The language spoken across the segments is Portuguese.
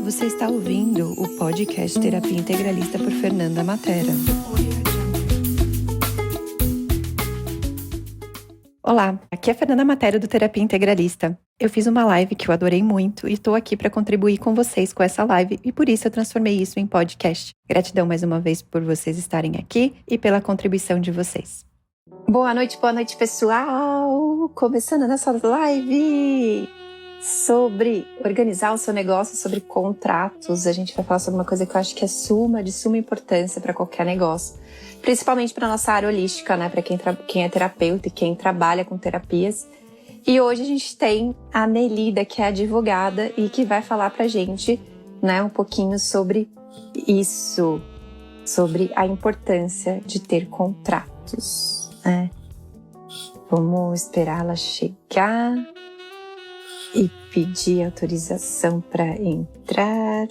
Você está ouvindo o podcast Terapia Integralista por Fernanda Matera. Olá, aqui é a Fernanda Matera do Terapia Integralista. Eu fiz uma live que eu adorei muito e estou aqui para contribuir com vocês com essa live e por isso eu transformei isso em podcast. Gratidão mais uma vez por vocês estarem aqui e pela contribuição de vocês. Boa noite pessoal! Começando a nossa live sobre organizar o seu negócio, sobre contratos. A gente vai falar sobre uma coisa que eu acho que é de suma importância para qualquer negócio. Principalmente para nossa área holística, né? Para quem é terapeuta e quem trabalha com terapias. E hoje a gente tem a Nelida, que é advogada e que vai falar pra gente, né, um pouquinho sobre isso, sobre a importância de ter contratos, né? Vamos esperar ela chegar e pedir autorização para entrar.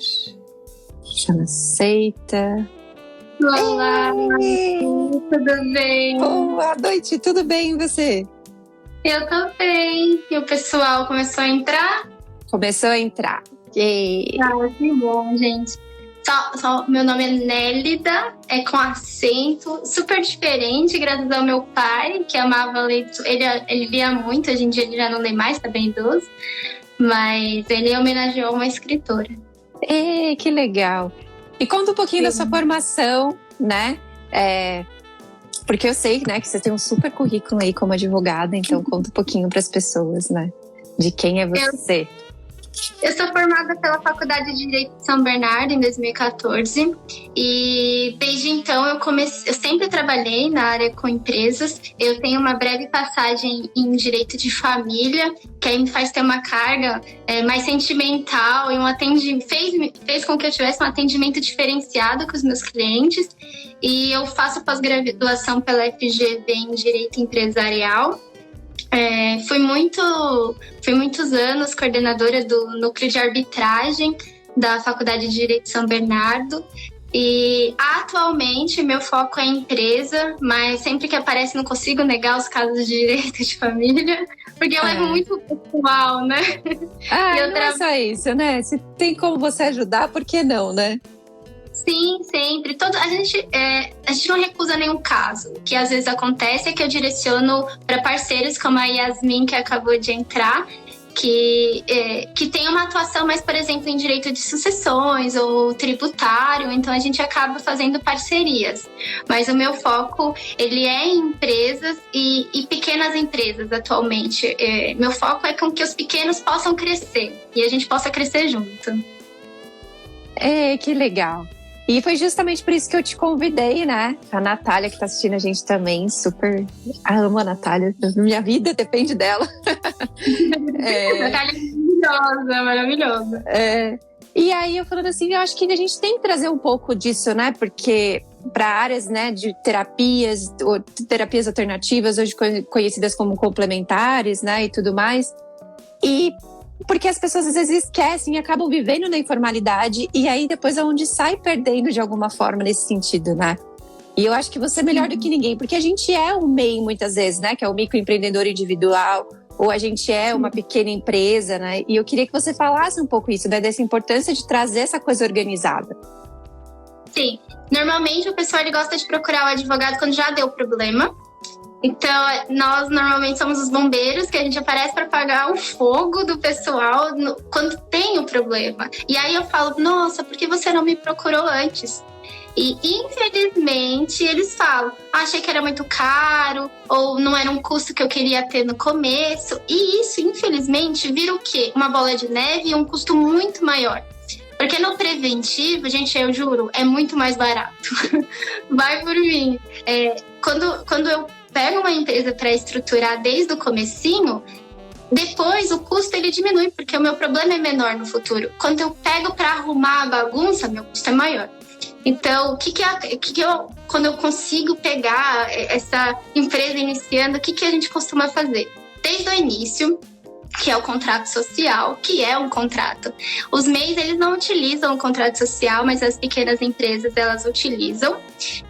Já aceita. Olá, tudo bem? Boa noite, tudo bem e você? Eu tô bem. E o pessoal começou a entrar? Começou a entrar. Que bom, gente. Meu nome é Nélida, é com acento, super diferente, graças ao meu pai, que amava leitura. Ele lia muito, hoje em dia ele já não lê mais, tá bem idoso, mas ele homenageou uma escritora. Que legal! E conta um pouquinho da sua formação, né? Porque eu sei, né, que você tem um super currículo aí como advogada, então conta um pouquinho para as pessoas, né? De quem é você. Eu sou formada pela Faculdade de Direito de São Bernardo em 2014 e desde então eu sempre trabalhei na área com empresas. Eu tenho uma breve passagem em direito de família, que aí me faz ter uma carga mais sentimental e fez com que eu tivesse um atendimento diferenciado com os meus clientes. E eu faço pós-graduação pela FGV em Direito Empresarial. Fui muitos anos coordenadora do núcleo de arbitragem da Faculdade de Direito de São Bernardo e atualmente meu foco é empresa, mas sempre que aparece não consigo negar os casos de direito de família, porque eu levo muito pessoal, né? Não é só isso, né? Se tem como você ajudar, por que não, né? Sim, sempre. A gente não recusa nenhum caso. O que às vezes acontece é que eu direciono para parceiros como a Yasmin, que acabou de entrar, que tem uma atuação mais, por exemplo, em direito de sucessões ou tributário, então a gente acaba fazendo parcerias. Mas o meu foco, ele é em empresas e pequenas empresas atualmente. Meu foco é com que os pequenos possam crescer e a gente possa crescer junto. Que legal! E foi justamente por isso que eu te convidei, né? A Natália, que tá assistindo a gente também, super... amo a Natália, minha vida depende dela. Natália é maravilhosa. E aí, eu falando assim, eu acho que a gente tem que trazer um pouco disso, né? Porque para áreas, né, de terapias, ou terapias alternativas, hoje conhecidas como complementares, né, e tudo mais. E porque as pessoas às vezes esquecem e acabam vivendo na informalidade e aí depois é onde sai perdendo de alguma forma nesse sentido, né? E eu acho que você é melhor do que ninguém, porque a gente é um MEI muitas vezes, né? Que é o microempreendedor individual, ou a gente é uma pequena empresa, né? E eu queria que você falasse um pouco isso, né? Dessa importância de trazer essa coisa organizada. Sim, normalmente o pessoal ele gosta de procurar o advogado quando já deu problema. Então, nós normalmente somos os bombeiros que a gente aparece para apagar o fogo do pessoal quando tem o problema. E aí eu falo, nossa, por que você não me procurou antes? E infelizmente eles falam, achei que era muito caro ou não era um custo que eu queria ter no começo. E isso, infelizmente, vira o quê? Uma bola de neve e um custo muito maior. Porque no preventivo, gente, eu juro, é muito mais barato. Vai por mim. Quando eu pego uma empresa para estruturar desde o comecinho, depois o custo ele diminui, porque o meu problema é menor no futuro. Quando eu pego para arrumar a bagunça, meu custo é maior. Então, quando eu consigo pegar essa empresa iniciando, o que a gente costuma fazer? Desde o início, que é o contrato social, que é um contrato. Os MEIs, eles não utilizam o contrato social, mas as pequenas empresas, elas utilizam.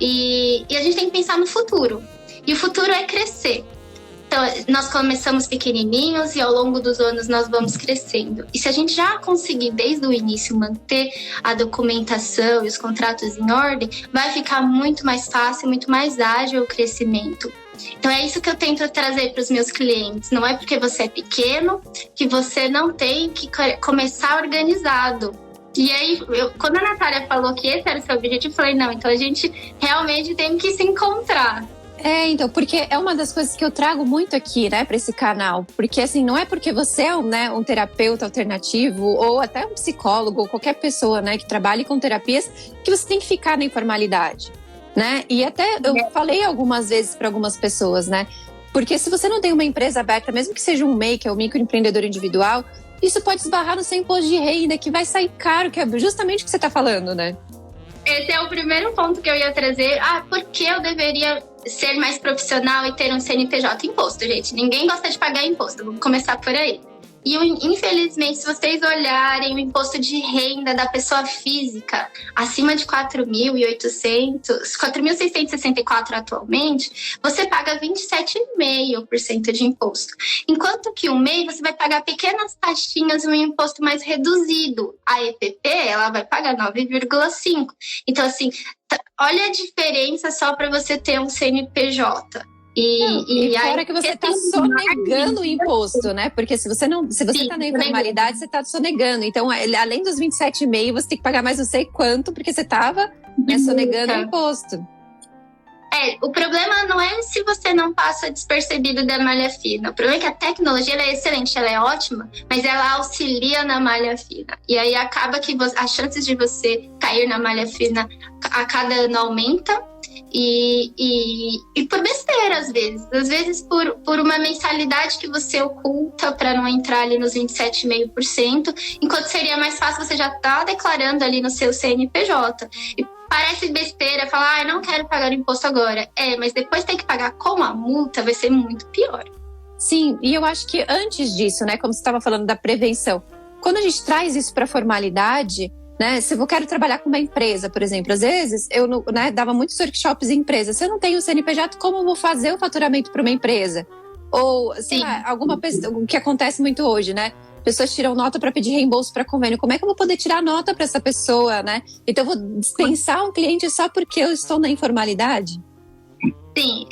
E a gente tem que pensar no futuro. E o futuro é crescer. Então, nós começamos pequenininhos e ao longo dos anos nós vamos crescendo. E se a gente já conseguir desde o início manter a documentação e os contratos em ordem, vai ficar muito mais fácil, muito mais ágil o crescimento. Então é isso que eu tento trazer para os meus clientes. Não é porque você é pequeno que você não tem que começar organizado. E aí, quando a Natália falou que esse era o seu objetivo, eu falei, não, então a gente realmente tem que se encontrar. Então, porque é uma das coisas que eu trago muito aqui, né, para esse canal. Porque, assim, não é porque você é um terapeuta alternativo ou até um psicólogo ou qualquer pessoa, né, que trabalhe com terapias, que você tem que ficar na informalidade, né? E até eu falei algumas vezes para algumas pessoas, né? Porque se você não tem uma empresa aberta, mesmo que seja um MEI, que é um microempreendedor individual, isso pode esbarrar no seu imposto de renda, que vai sair caro, que é justamente o que você está falando, né? Esse é o primeiro ponto que eu ia trazer. Por que eu deveria ser mais profissional e ter um CNPJ? Imposto, gente. Ninguém gosta de pagar imposto. Vamos começar por aí. E, infelizmente, se vocês olharem o imposto de renda da pessoa física acima de 4.664 atualmente, você paga 27,5% de imposto. Enquanto que o MEI, você vai pagar pequenas taxinhas e um imposto mais reduzido. A EPP, ela vai pagar 9,5%. Então, assim, olha a diferença só para você ter um CNPJ. E fora que você está sonegando o imposto, né? Porque se você está na informalidade, você está sonegando. Então, além dos 27,5%, você tem que pagar mais não sei quanto, porque você estava sonegando o imposto. O problema não é se você não passa despercebido da malha fina. O problema é que a tecnologia ela é excelente, ela é ótima, mas ela auxilia na malha fina. E aí acaba que as chances de você cair na malha fina a cada ano aumenta. E por besteira, às vezes por uma mensalidade que você oculta para não entrar ali nos 27,5%, enquanto seria mais fácil você já tá declarando ali no seu CNPJ. E parece besteira falar, não quero pagar o imposto agora. Mas depois tem que pagar com a multa, vai ser muito pior. Sim, e eu acho que antes disso, né, como você estava falando da prevenção, quando a gente traz isso para a formalidade, né, se eu quero trabalhar com uma empresa, por exemplo, às vezes eu dava muitos workshops em empresas. Se eu não tenho o CNPJ, como eu vou fazer o faturamento para uma empresa? Ou, sei lá, alguma pessoa, o que acontece muito hoje, né? Pessoas tiram nota para pedir reembolso para convênio. Como é que eu vou poder tirar nota para essa pessoa, né? Então eu vou dispensar um cliente só porque eu estou na informalidade? Sim,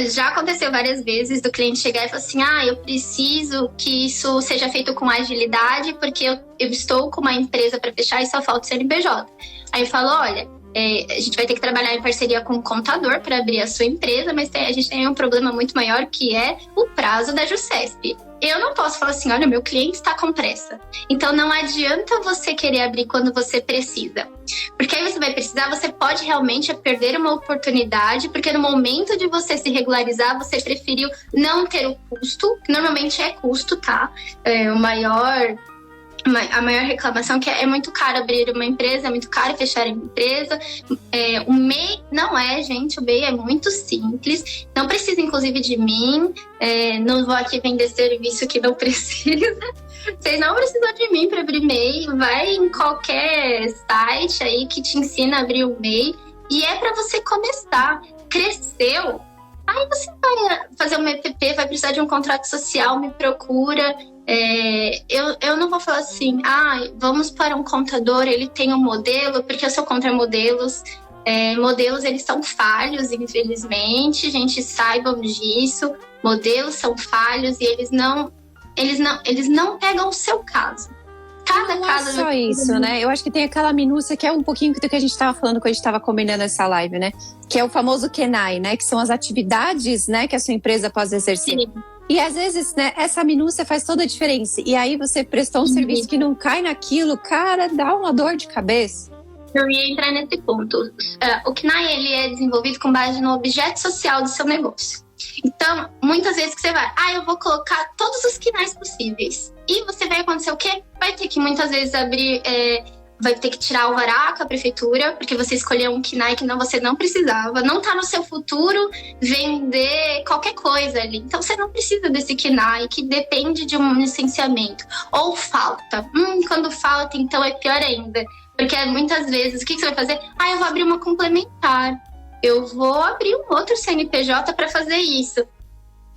já aconteceu várias vezes do cliente chegar e falar assim, eu preciso que isso seja feito com agilidade porque eu estou com uma empresa para fechar e só falta o CNPJ. Aí eu falo, olha, a gente vai ter que trabalhar em parceria com o contador para abrir a sua empresa, mas a gente tem um problema muito maior que é o prazo da JuSesp. Eu não posso falar assim, olha, meu cliente está com pressa. Então não adianta você querer abrir quando você precisa. Porque aí você vai precisar, você pode realmente perder uma oportunidade, porque no momento de você se regularizar, você preferiu não ter o custo, que normalmente é custo, tá? A maior reclamação é que é muito caro abrir uma empresa, é muito caro fechar a empresa. O MEI não é, gente, o MEI é muito simples. Não precisa, inclusive, de mim. Não vou aqui vender serviço que não precisa. Vocês não precisam de mim para abrir MEI. Vai em qualquer site aí que te ensina a abrir o MEI. E é para você começar. Cresceu. Aí você vai fazer uma EPP, vai precisar de um contrato social, me procura. Eu não vou falar assim, vamos para um contador, ele tem um modelo, porque eu sou contra modelos. Modelos, eles são falhos, infelizmente, gente, saibamos disso. Modelos são falhos e eles não pegam o seu caso. Cada não caso é só isso, né? Eu acho que tem aquela minúcia que é um pouquinho do que a gente estava falando quando a gente estava combinando essa live, né? Que é o famoso KENAI, né? Que são as atividades, né, que a sua empresa pode exercer. Sim. E às vezes, né, essa minúcia faz toda a diferença. E aí você prestou um serviço que não cai naquilo, cara, dá uma dor de cabeça. Eu ia entrar nesse ponto. O KENAI, ele é desenvolvido com base no objeto social do seu negócio. Então, muitas vezes que você vai, eu vou colocar todos os KENAIs possíveis. E você vai acontecer o quê? Vai ter que muitas vezes abrir, vai ter que tirar o alvará com a prefeitura, porque você escolheu um KENAI que você não precisava. Não tá no seu futuro vender qualquer coisa ali. Então, você não precisa desse KENAI, que depende de um licenciamento. Ou falta. Quando falta, então é pior ainda. Porque muitas vezes, o que você vai fazer? Eu vou abrir uma complementar. Eu vou abrir um outro CNPJ para fazer isso.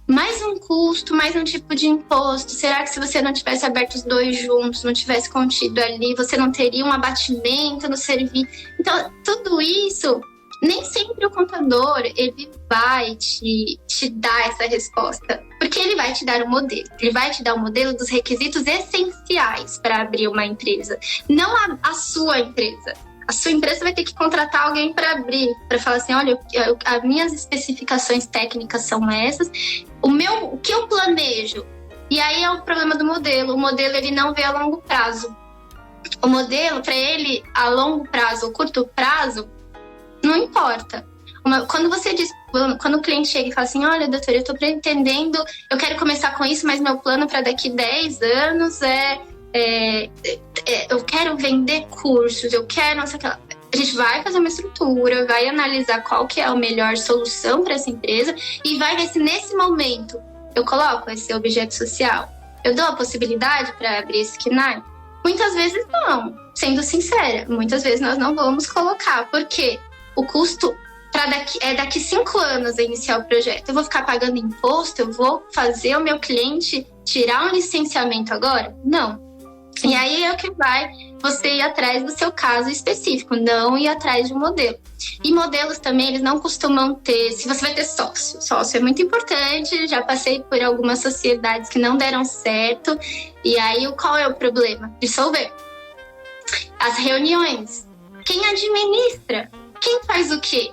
mais um custo, mais um tipo de imposto. Será que se você não tivesse aberto os dois juntos, não tivesse contido ali, você não teria um abatimento no serviço? Então, tudo isso, nem sempre o contador ele vai te dar essa resposta, porque ele vai te dar um modelo. Ele vai te dar um modelo dos requisitos essenciais para abrir uma empresa, não a sua empresa. A sua empresa vai ter que contratar alguém para abrir, para falar assim, olha, as minhas especificações técnicas são essas, o que eu planejo. E aí é o problema do modelo. O modelo ele não vê a longo prazo. O modelo, para ele, a longo prazo ou curto prazo, não importa. Quando você diz, quando o cliente chega e fala assim, olha, doutor, eu estou pretendendo, eu quero começar com isso, mas meu plano para daqui 10 anos eu quero vender cursos, eu quero não sei o que lá. A gente vai fazer uma estrutura, vai analisar qual que é a melhor solução para essa empresa e vai ver se nesse momento eu coloco esse objeto social, eu dou a possibilidade para abrir esse KNAI. Muitas vezes não, sendo sincera, muitas vezes nós não vamos colocar, porque o custo daqui 5 anos a iniciar o projeto. Eu vou ficar pagando imposto, eu vou fazer o meu cliente tirar um licenciamento agora? Não. E aí é o que vai você ir atrás do seu caso específico, não ir atrás de um modelo. E modelos também, eles não costumam ter, se você vai ter sócio. Sócio é muito importante, já passei por algumas sociedades que não deram certo. E aí, qual é o problema? Dissolver. As reuniões. Quem administra? Quem faz o quê?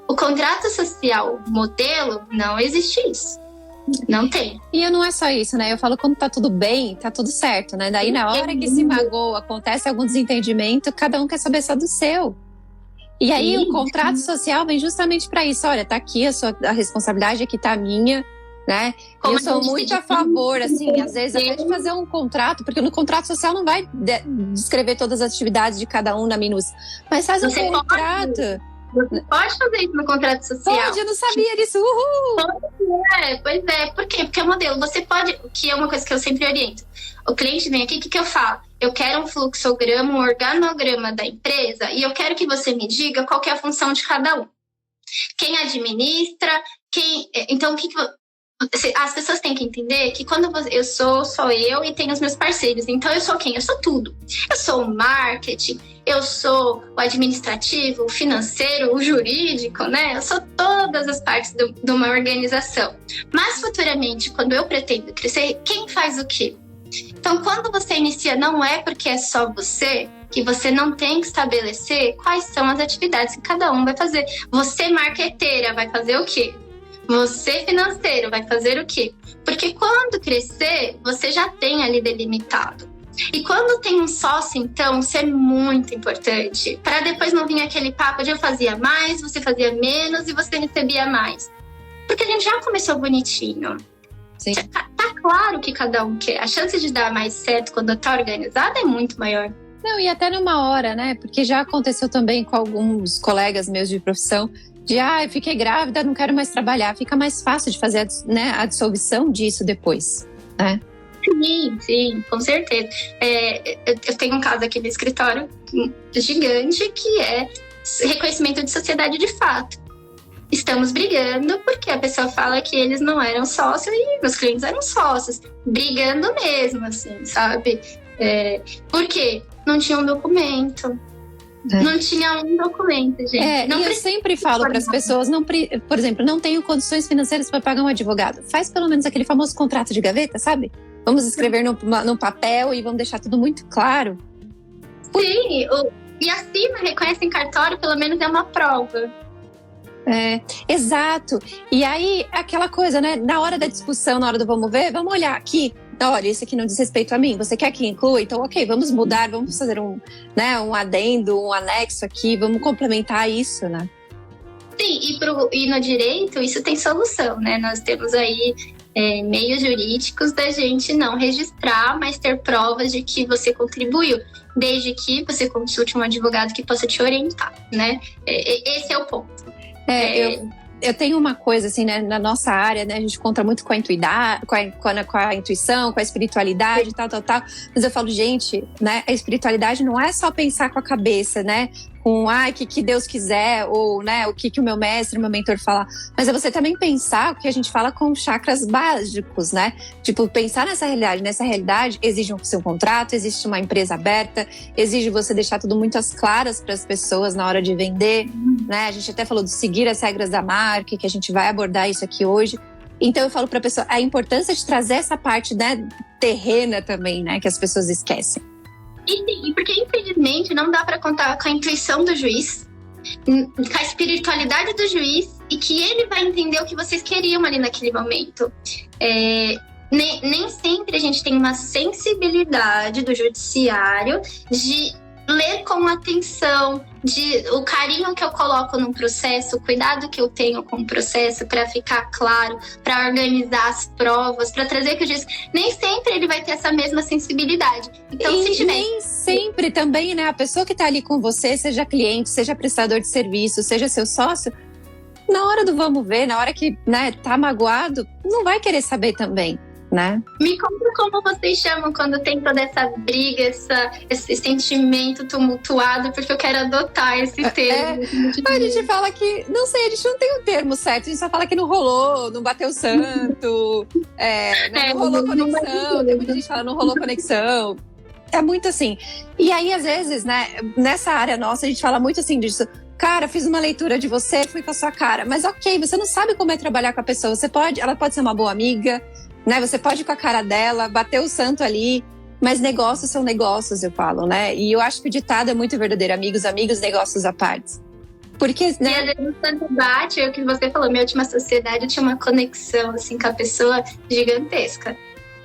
O contrato social, modelo, não existe isso. Não tem. E não é só isso, né? Eu falo, quando tá tudo bem, tá tudo certo, né? Daí na hora que se magoa, acontece algum desentendimento, cada um quer saber só do seu. E aí o contrato social vem justamente para isso. Olha, tá aqui a responsabilidade, aqui tá a minha, né? Eu sou muito a favor, assim, às vezes até de fazer um contrato, porque no contrato social não vai descrever todas as atividades de cada um na minúcia. Mas faz um contrato. Você pode fazer isso no contrato social. Pode, eu não sabia disso. Uhul! Pois é. Por quê? Porque é o modelo. Você pode, que é uma coisa que eu sempre oriento. O cliente vem aqui, o que eu falo? Eu quero um fluxograma, um organograma da empresa e eu quero que você me diga qual que é a função de cada um. Quem administra, Então, as pessoas têm que entender que quando eu sou eu e tenho os meus parceiros. Então, eu sou quem? Eu sou tudo. Eu sou o marketing, eu sou o administrativo, o financeiro, o jurídico, né? Eu sou todas as partes de uma organização. Mas, futuramente, quando eu pretendo crescer, quem faz o quê? Então, quando você inicia, não é porque é só você, que você não tem que estabelecer quais são as atividades que cada um vai fazer. Você, marqueteira, vai fazer o quê? Você, financeiro, vai fazer o quê? Porque quando crescer, você já tem ali delimitado. E quando tem um sócio, então, isso é muito importante. Para depois não vir aquele papo de eu fazia mais, você fazia menos e você recebia mais. Porque a gente já começou bonitinho. Sim. Tá claro que cada um quer. A chance de dar mais certo quando tá organizada é muito maior. Não, e até numa hora, né? Porque já aconteceu também com alguns colegas meus de profissão de, eu fiquei grávida, não quero mais trabalhar. Fica mais fácil de fazer a dissolução disso depois, né? Sim, com certeza. Eu tenho um caso aqui no escritório gigante que é reconhecimento de sociedade de fato. Estamos brigando porque a pessoa fala que eles não eram sócios e meus clientes eram sócios. Brigando mesmo, assim, sabe? Por quê? Não tinha um documento. Não tinha um documento, gente. Eu sempre falo para as pessoas, por exemplo, não tenho condições financeiras para pagar um advogado. Faz pelo menos aquele famoso contrato de gaveta, sabe? Vamos escrever no papel e vamos deixar tudo muito claro. Sim, e assina, reconhece em cartório, pelo menos é uma prova. Exato. E aí, aquela coisa, né? Na hora da discussão, na hora do vamos ver, vamos olhar aqui. Olha, isso aqui não diz respeito a mim. Você quer que inclua? Então, ok, vamos mudar, vamos fazer um adendo, um anexo aqui, vamos complementar isso, né? Sim, e no direito isso tem solução, né? Nós temos aí meios jurídicos da gente não registrar, mas ter provas de que você contribuiu, desde que você consulte um advogado que possa te orientar, né? Esse é o ponto. Eu tenho uma coisa, assim, né, na nossa área, né, a gente conta muito com a intuição, com a espiritualidade, tal. Mas eu falo, gente, né, a espiritualidade não é só pensar com a cabeça, né, com o que Deus quiser, ou né, o que o meu mestre, o meu mentor falar. Mas é você também pensar o que a gente fala com chakras básicos, né? Tipo, pensar nessa realidade. Nessa realidade, exige um seu contrato, existe uma empresa aberta, exige você deixar tudo muito às claras para as pessoas na hora de vender, né? A gente até falou de seguir as regras da marca, que a gente vai abordar isso aqui hoje. Então eu falo para a pessoa a importância de trazer essa parte, né, terrena também, né, que as pessoas esquecem. E porque infelizmente não dá para contar com a intuição do juiz, com a espiritualidade do juiz, e que ele vai entender o que vocês queriam ali naquele momento. Nem sempre a gente tem uma sensibilidade do judiciário de ler com atenção, o carinho que eu coloco num processo, o cuidado que eu tenho com o processo para ficar claro, para organizar as provas, para trazer que o juiz... Nem sempre ele vai ter essa mesma sensibilidade. Então, e se tiver... nem sempre também, né? A pessoa que está ali com você, seja cliente, seja prestador de serviço, seja seu sócio, na hora do vamos ver, na hora que, né, tá magoado, não vai querer saber também, né? Me conta como vocês chamam quando tem toda essa briga, esse sentimento tumultuado, porque eu quero adotar esse termo. A gente fala que, não sei, a gente não tem um termo certo, a gente só fala que não rolou, não bateu santo, não rolou conexão, tem muita gente que fala não rolou conexão. É muito assim. E aí, às vezes, né, nessa área nossa, a gente fala muito assim disso. Cara, fiz uma leitura de você, fui com a sua cara. Mas ok, você não sabe como é trabalhar com a pessoa. Ela pode ser uma boa amiga, né? Você pode ir com a cara dela, bater o santo ali. Mas negócios são negócios, eu falo, né? E eu acho que o ditado é muito verdadeiro. Amigos, negócios à parte. Porque, né? E às vezes o santo bate, é o que você falou. Minha última sociedade, eu tinha uma conexão, assim, com a pessoa gigantesca.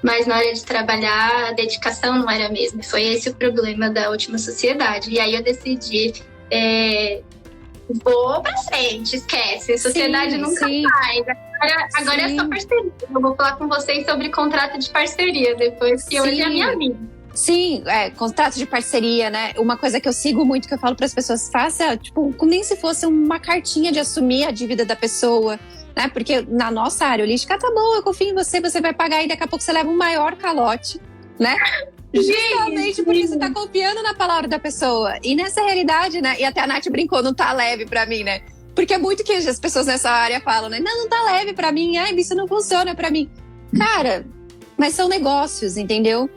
Mas na hora de trabalhar, a dedicação não era a mesma. Foi esse o problema da última sociedade. E aí eu decidi... vou pra frente, esquece. A sociedade nunca faz. Agora é só parceria. Eu vou falar com vocês sobre contrato de parceria depois, que hoje é a minha vida. Sim, contrato de parceria, né? Uma coisa que eu sigo muito, que eu falo para as pessoas, faça, tipo, nem se fosse uma cartinha de assumir a dívida da pessoa, né? Porque na nossa área holística, tá bom, eu confio em você, você vai pagar e daqui a pouco você leva um maior calote, né? Justamente porque você tá confiando na palavra da pessoa. E nessa realidade, né? E até a Nath brincou, não tá leve pra mim, né? Porque é muito que as pessoas nessa área falam, né? Não tá leve pra mim. Ai, isso não funciona pra mim. Cara, mas são negócios, entendeu?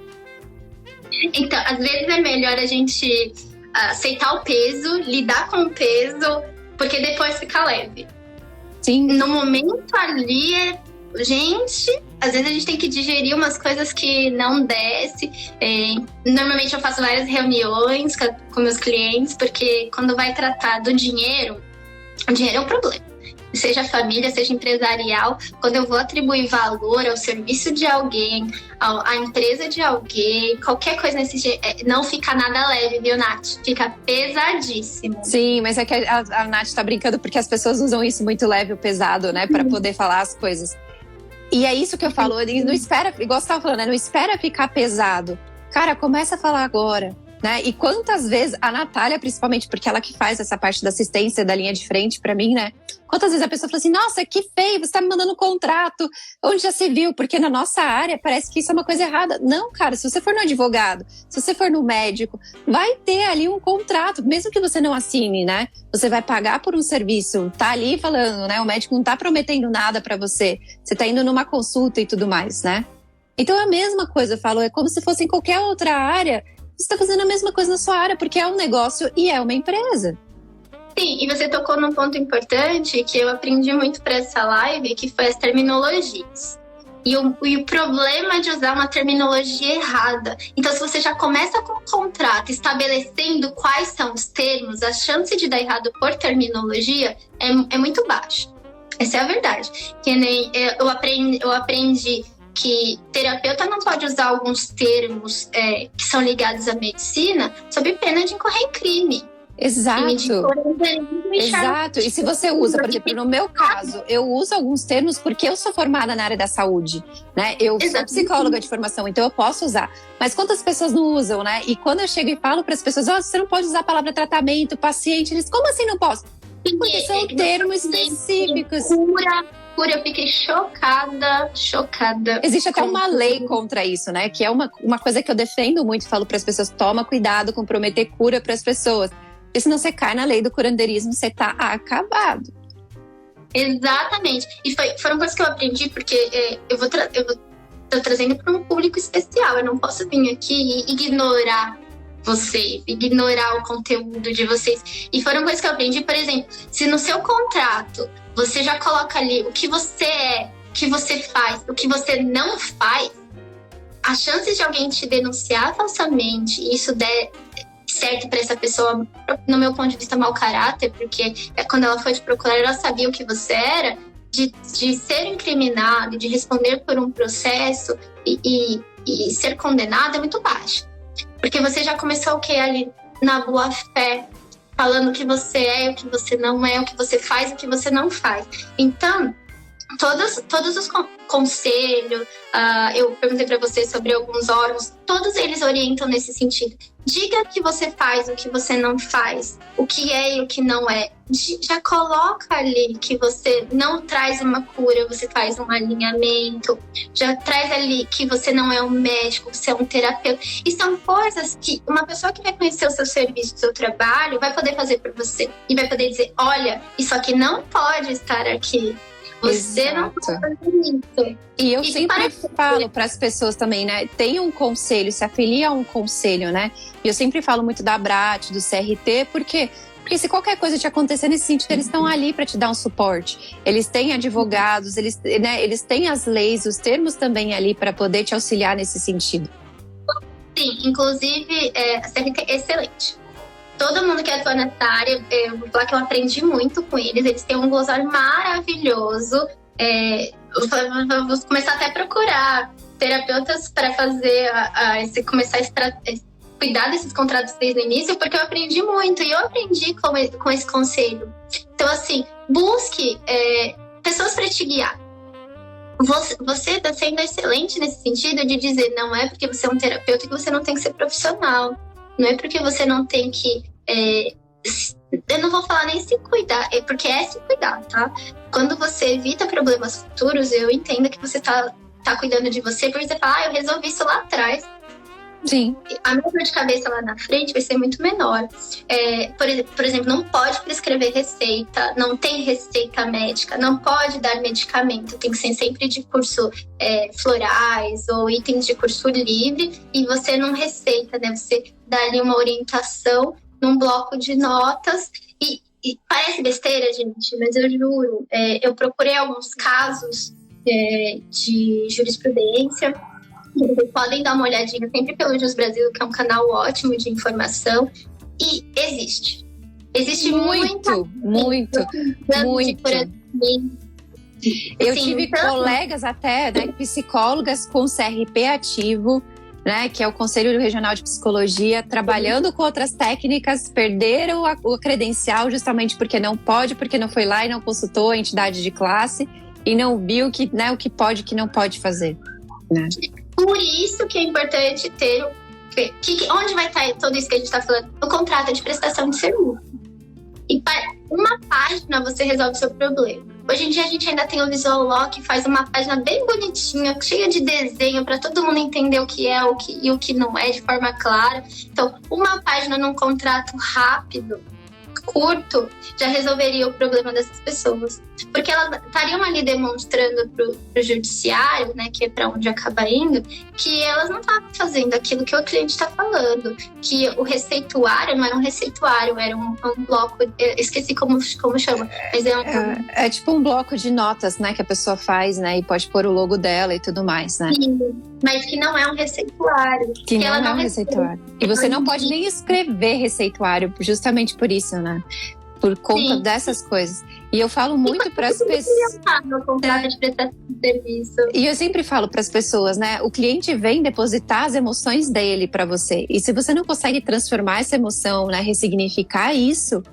Então, às vezes é melhor a gente aceitar o peso, lidar com o peso, porque depois fica leve. Sim. No momento ali, gente, às vezes a gente tem que digerir umas coisas que não desce. Normalmente eu faço várias reuniões com meus clientes, porque quando vai tratar do dinheiro, o dinheiro é um problema. Seja família, seja empresarial, quando eu vou atribuir valor ao serviço de alguém, à empresa de alguém, qualquer coisa nesse jeito, não fica nada leve, viu, Nath? Fica pesadíssimo. Sim, mas é que a Nath tá brincando porque as pessoas usam isso muito leve ou pesado, né? Pra poder falar as coisas. E é isso que eu falo, não espera, igual você tava falando, né? Não espera ficar pesado. Cara, começa a falar agora, né? E quantas vezes, a Natália principalmente, porque ela que faz essa parte da assistência da linha de frente pra mim, né? Quantas vezes a pessoa fala assim, nossa, que feio, você tá me mandando um contrato, onde já se viu? Porque na nossa área parece que isso é uma coisa errada. Não, cara, se você for no advogado, se você for no médico, vai ter ali um contrato, mesmo que você não assine, né? Você vai pagar por um serviço, tá ali falando, né? O médico não tá prometendo nada pra você, você tá indo numa consulta e tudo mais, né? Então é a mesma coisa, eu falo, é como se fosse em qualquer outra área, você tá fazendo a mesma coisa na sua área, porque é um negócio e é uma empresa. Sim, e você tocou num ponto importante que eu aprendi muito para essa live, que foi as terminologias. E o problema de usar uma terminologia errada. Então, se você já começa com o contrato estabelecendo quais são os termos, a chance de dar errado por terminologia é muito baixa. Essa é a verdade. Que nem eu aprendi que terapeuta não pode usar alguns termos que são ligados à medicina sob pena de incorrer em crime. Exato. Exato. E se você usa, por exemplo, no meu caso, eu uso alguns termos porque eu sou formada na área da saúde, né? Eu sou psicóloga de formação, então eu posso usar. Mas quantas pessoas não usam, né? E quando eu chego e falo para as pessoas, você não pode usar a palavra tratamento, paciente, eles, como assim não posso? Porque são termos específicos. Cura, eu fiquei chocada. Existe até uma lei contra isso, né? Que é uma coisa que eu defendo muito e falo para as pessoas, toma cuidado com prometer cura para as pessoas. Porque senão você cai na lei do curandeirismo, você tá acabado. Exatamente. E foram coisas que eu aprendi, porque eu tô trazendo para um público especial. Eu não posso vir aqui e ignorar vocês, ignorar o conteúdo de vocês. E foram coisas que eu aprendi, por exemplo, se no seu contrato você já coloca ali o que você é, o que você faz, o que você não faz, a chance de alguém te denunciar falsamente e isso der certo para essa pessoa, no meu ponto de vista, mau caráter, porque quando ela foi te procurar, ela sabia o que você era, de ser incriminado, de responder por um processo e ser condenado é muito baixo. Porque você já começou o que ali na boa fé, falando o que você é, o que você não é, o que você faz, o que você não faz. Então, todos os conselhos, eu perguntei para você sobre alguns órgãos, todos eles orientam nesse sentido. Diga o que você faz, o que você não faz, o que é e o que não é. Já coloca ali que você não traz uma cura, você faz um alinhamento. Já traz ali que você não é um médico, você é um terapeuta. E são coisas que uma pessoa que vai conhecer o seu serviço, o seu trabalho, vai poder fazer por você. E vai poder dizer, olha, isso aqui não pode estar aqui. Você Exato. não pode fazer isso. E eu E sempre falo para as pessoas também, né? Tem um conselho, se afilia a um conselho, né? E eu sempre falo muito da ABRAT, do CRT, porque se qualquer coisa te acontecer nesse sentido, eles estão ali para te dar um suporte. Eles têm advogados, eles têm as leis, os termos também ali para poder te auxiliar nesse sentido. Sim, inclusive a CRT é excelente. Todo mundo que atua nessa área, eu vou falar que eu aprendi muito com eles. Eles têm um glossário maravilhoso. Eu vou começar até a procurar terapeutas para fazer começar a cuidar desses contratos desde o início, porque eu aprendi muito. E eu aprendi com esse conselho. Então, assim, busque pessoas para te guiar. Você está sendo excelente nesse sentido de dizer, não é porque você é um terapeuta que você não tem que ser profissional. Não é porque você não tem que... eu não vou falar nem se cuidar, porque é se cuidar, tá? Quando você evita problemas futuros, eu entendo que você tá cuidando de você, porque você fala, eu resolvi isso lá atrás. Sim. A minha dor de cabeça lá na frente vai ser muito menor. Por exemplo, não pode prescrever receita, não tem receita médica, não pode dar medicamento, tem que ser sempre de curso florais ou itens de curso livre, e você não receita, né? Você dá ali uma orientação num bloco de notas e parece besteira, gente, mas eu juro, eu procurei alguns casos de jurisprudência. Vocês podem dar uma olhadinha sempre pelo Jus Brasil, que é um canal ótimo de informação. E existe. Existe muito. Eu tive colegas até, né, psicólogas com CRP ativo, né, que é o Conselho Regional de Psicologia, trabalhando com outras técnicas, perderam o credencial justamente porque não pode, porque não foi lá e não consultou a entidade de classe e não viu o que pode e o que não pode fazer, né? Por isso que é importante ter onde vai estar tudo isso que a gente está falando? No contrato de prestação de serviço. E para uma página você resolve o seu problema. Hoje em dia a gente ainda tem o Visual Law, que faz uma página bem bonitinha, cheia de desenho, para todo mundo entender o que é e o que não é, de forma clara. Então, uma página num contrato rápido, curto, já resolveria o problema dessas pessoas. Porque elas estariam ali demonstrando pro judiciário, né, que é para onde acaba indo, que elas não estavam fazendo aquilo que o cliente está falando, que o receituário não era um receituário, era um bloco, esqueci como chama, mas é tipo um bloco de notas, né, que a pessoa faz, né, e pode pôr o logo dela e tudo mais, né? Sim, mas que não é um receituário. Que não é um receituário. E você não pode nem escrever receituário, justamente por isso, né? Por conta dessas coisas. E eu falo muito para as pessoas. E eu sempre falo para as pessoas, né? O cliente vem depositar as emoções dele para você. E se você não consegue transformar essa emoção, né, ressignificar isso,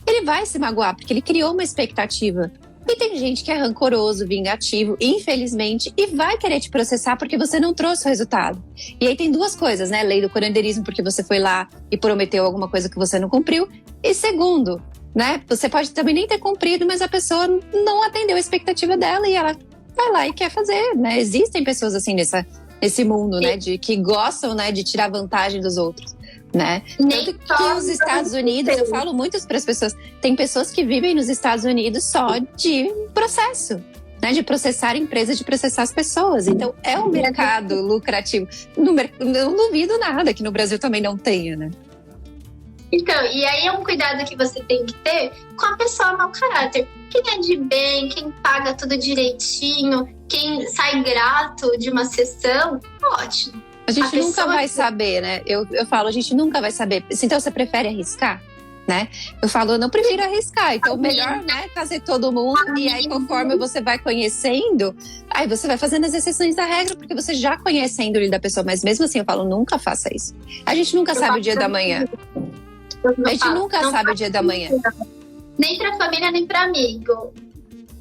ele vai se magoar, porque ele criou uma expectativa. E tem gente que é rancoroso, vingativo, infelizmente, e vai querer te processar porque você não trouxe o resultado. E aí tem duas coisas, né? Lei do curandeirismo, porque você foi lá e prometeu alguma coisa que você não cumpriu. E segundo, né? Você pode também nem ter cumprido, mas a pessoa não atendeu a expectativa dela e ela vai lá e quer fazer, né? Existem pessoas assim nesse mundo, né? Que gostam, né, de tirar vantagem dos outros. né? Nem Tanto que só os Estados Unidos, eu falo muito para as pessoas, tem pessoas que vivem nos Estados Unidos só de processo, né? De processar empresas, de processar as pessoas. Então, é um mercado lucrativo. Não duvido nada que no Brasil também não tenha, né? Então, e aí é um cuidado que você tem que ter com a pessoa mau caráter. Quem é de bem, quem paga tudo direitinho, quem sai grato de uma sessão, ótimo. A gente nunca vai saber, né? Eu falo, a gente nunca vai saber. Então, você prefere arriscar? Né? Eu falo, eu não prefiro arriscar. Então, melhor, né, trazer todo mundo. E aí, conforme você vai conhecendo, aí você vai fazendo as exceções da regra, porque você já conhece a índole da pessoa. Mas mesmo assim, eu falo, nunca faça isso. A gente nunca sabe o dia da manhã. A gente nunca sabe o dia da manhã. Nem pra família, nem pra amigo.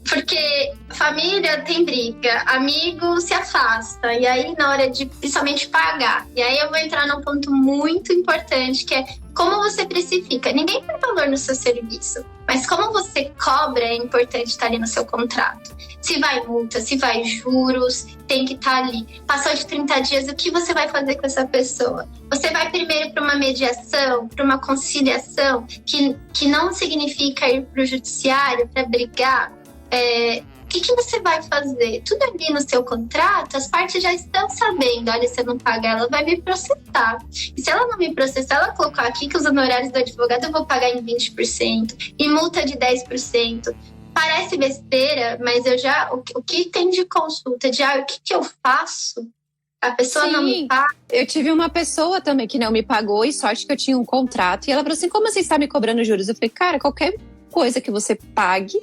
Porque família tem briga, amigo se afasta. E aí, na hora de principalmente pagar. E aí, eu vou entrar num ponto muito importante, que é como você precifica. Ninguém põe valor no seu serviço. Mas como você cobra é importante estar ali no seu contrato. Se vai multa, se vai juros, tem que estar ali. Passou de 30 dias, o que você vai fazer com essa pessoa? Você vai primeiro para uma mediação, para uma conciliação, que não significa ir para o judiciário para brigar. O que você vai fazer? Tudo ali no seu contrato, as partes já estão sabendo. Olha, se eu não pagar, ela vai me processar. E se ela não me processar, ela colocar aqui que os honorários do advogado eu vou pagar em 20% e multa de 10%. Parece besteira, mas o que tem de consulta, de o que eu faço? A pessoa não me paga. Eu tive uma pessoa também que não me pagou, e sorte que eu tinha um contrato. E ela falou assim, como você está me cobrando juros? Eu falei, cara, qualquer coisa que você pague,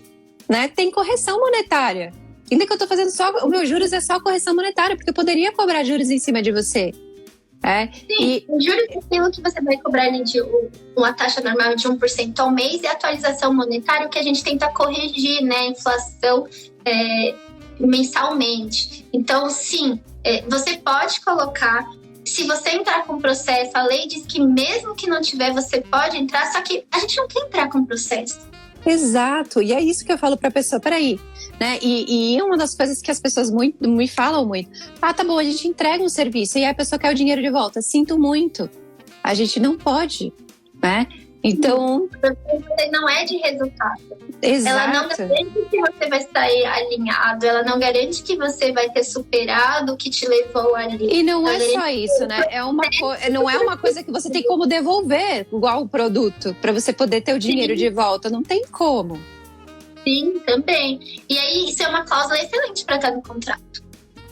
né, tem correção monetária. Ainda que eu tô fazendo só... O meu juros é só correção monetária, porque eu poderia cobrar juros em cima de você. Sim, o juros é aquilo que você vai cobrar ali de uma taxa normal de 1% ao mês, e a atualização monetária que a gente tenta corrigir, né, a inflação mensalmente. Então, sim, você pode colocar... Se você entrar com processo, a lei diz que mesmo que não tiver, você pode entrar, só que a gente não quer entrar com processo. Exato, e é isso que eu falo pra pessoa, peraí, né? E uma das coisas que as pessoas me falam muito, tá bom, a gente entrega um serviço e aí a pessoa quer o dinheiro de volta. Sinto muito, a gente não pode, né? Então... Você não é de resultado. Exato. Ela não garante que você vai sair alinhado, ela não garante que você vai ter superado o que te levou ali. E não é só isso, né? Não é uma coisa que você tem como devolver igual o produto para você poder ter o dinheiro de volta. Não tem como. Sim, também. E aí, isso é uma cláusula excelente para estar no contrato.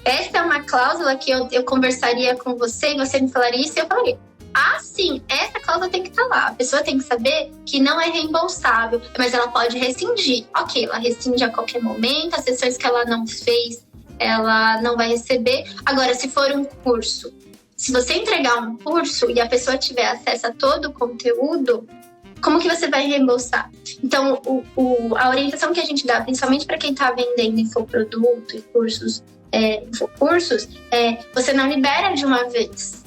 Essa é uma cláusula que eu conversaria com você e você me falaria isso e eu falaria. Sim, essa cláusula tem que estar lá. A pessoa tem que saber que não é reembolsável, mas ela pode rescindir. Ok, ela rescinde a qualquer momento, as sessões que ela não fez, ela não vai receber. Agora, se for um curso, se você entregar um curso e a pessoa tiver acesso a todo o conteúdo, como que você vai reembolsar? Então, a orientação que a gente dá, principalmente para quem está vendendo infoproduto e cursos, infocursos, você não libera de uma vez.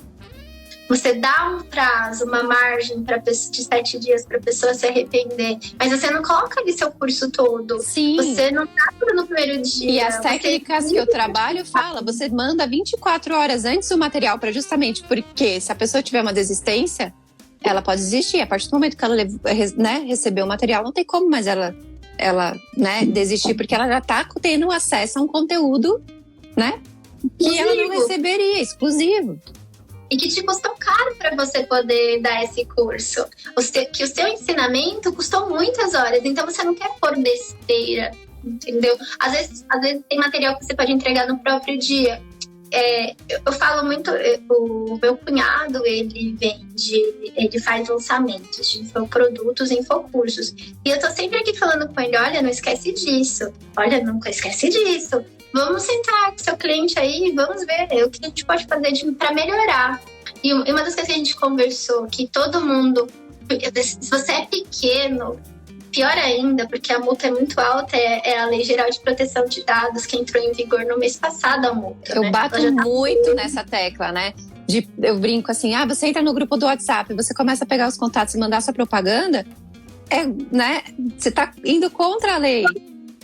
Você dá um prazo, uma margem de 7 dias para a pessoa se arrepender. Mas você não coloca ali seu curso todo. Sim. Você não tá tudo no primeiro dia. E as técnicas que eu trabalho fala, você manda 24 horas antes o material para justamente porque se a pessoa tiver uma desistência, ela pode desistir. A partir do momento que ela recebeu o material, não tem como mais ela desistir, porque ela já tá tendo acesso a um conteúdo, né, que ela não receberia, exclusivo. E que te custou caro para você poder dar esse curso. Que o seu ensinamento custou muitas horas, então você não quer pôr besteira, entendeu? Às vezes tem material que você pode entregar no próprio dia. Eu falo muito, o meu cunhado, ele faz lançamentos de infoprodutos e infocursos. E eu tô sempre aqui falando com ele, olha, não esquece disso. Olha, não esquece disso. Vamos sentar com seu cliente aí, vamos ver o que a gente pode fazer para melhorar. E uma das coisas que a gente conversou, que todo mundo, se você é pequeno, pior ainda, porque a multa é muito alta, é a Lei Geral de Proteção de Dados, que entrou em vigor no mês passado, a multa. Eu bato muito nessa tecla, né? Eu brinco assim, você entra no grupo do WhatsApp, você começa a pegar os contatos e mandar sua propaganda, né? Você tá indo contra a lei.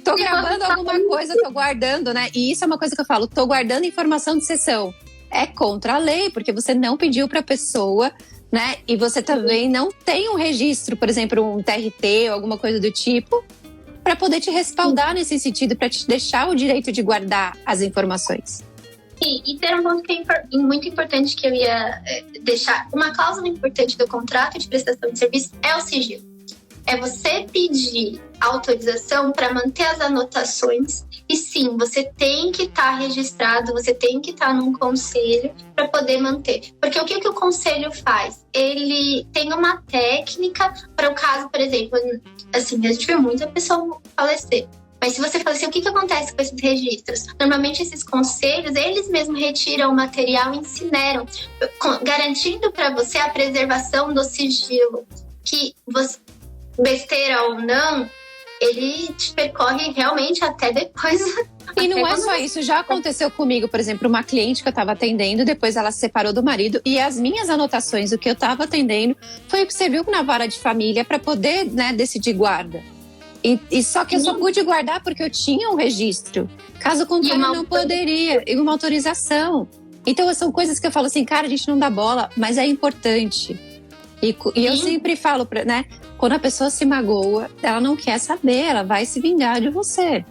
Tô gravando alguma coisa, tô guardando, né? E isso é uma coisa que eu falo, tô guardando informação de sessão. É contra a lei, porque você não pediu pra pessoa, né? E você também não tem um registro, por exemplo, um TRT ou alguma coisa do tipo, para poder te respaldar nesse sentido, para te deixar o direito de guardar as informações. Sim, e ter um ponto que é muito importante que eu ia deixar. Uma cláusula importante do contrato de prestação de serviço é o sigilo. É você pedir autorização para manter as anotações. E sim, você tem que estar registrado, você tem que estar num conselho para poder manter. Porque o que o conselho faz? Ele tem uma técnica para o caso, por exemplo, assim, a gente vê muita pessoa falecer. Mas se você fala assim, o que acontece com esses registros? Normalmente esses conselhos, eles mesmos retiram o material e incineram, garantindo para você a preservação do sigilo. Que você, besteira ou não, ele te percorre realmente até depois. E não é só isso, já aconteceu comigo, por exemplo, uma cliente que eu estava atendendo, depois ela se separou do marido e as minhas anotações, o que eu estava atendendo, foi o que serviu na vara de família para poder, né, decidir guarda. E só que eu só pude guardar porque eu tinha um registro. Caso contrário, não poderia. E uma autorização. Então, são coisas que eu falo assim, cara, a gente não dá bola, mas é importante. E eu sempre falo, né? Quando a pessoa se magoa, ela não quer saber, ela vai se vingar de você.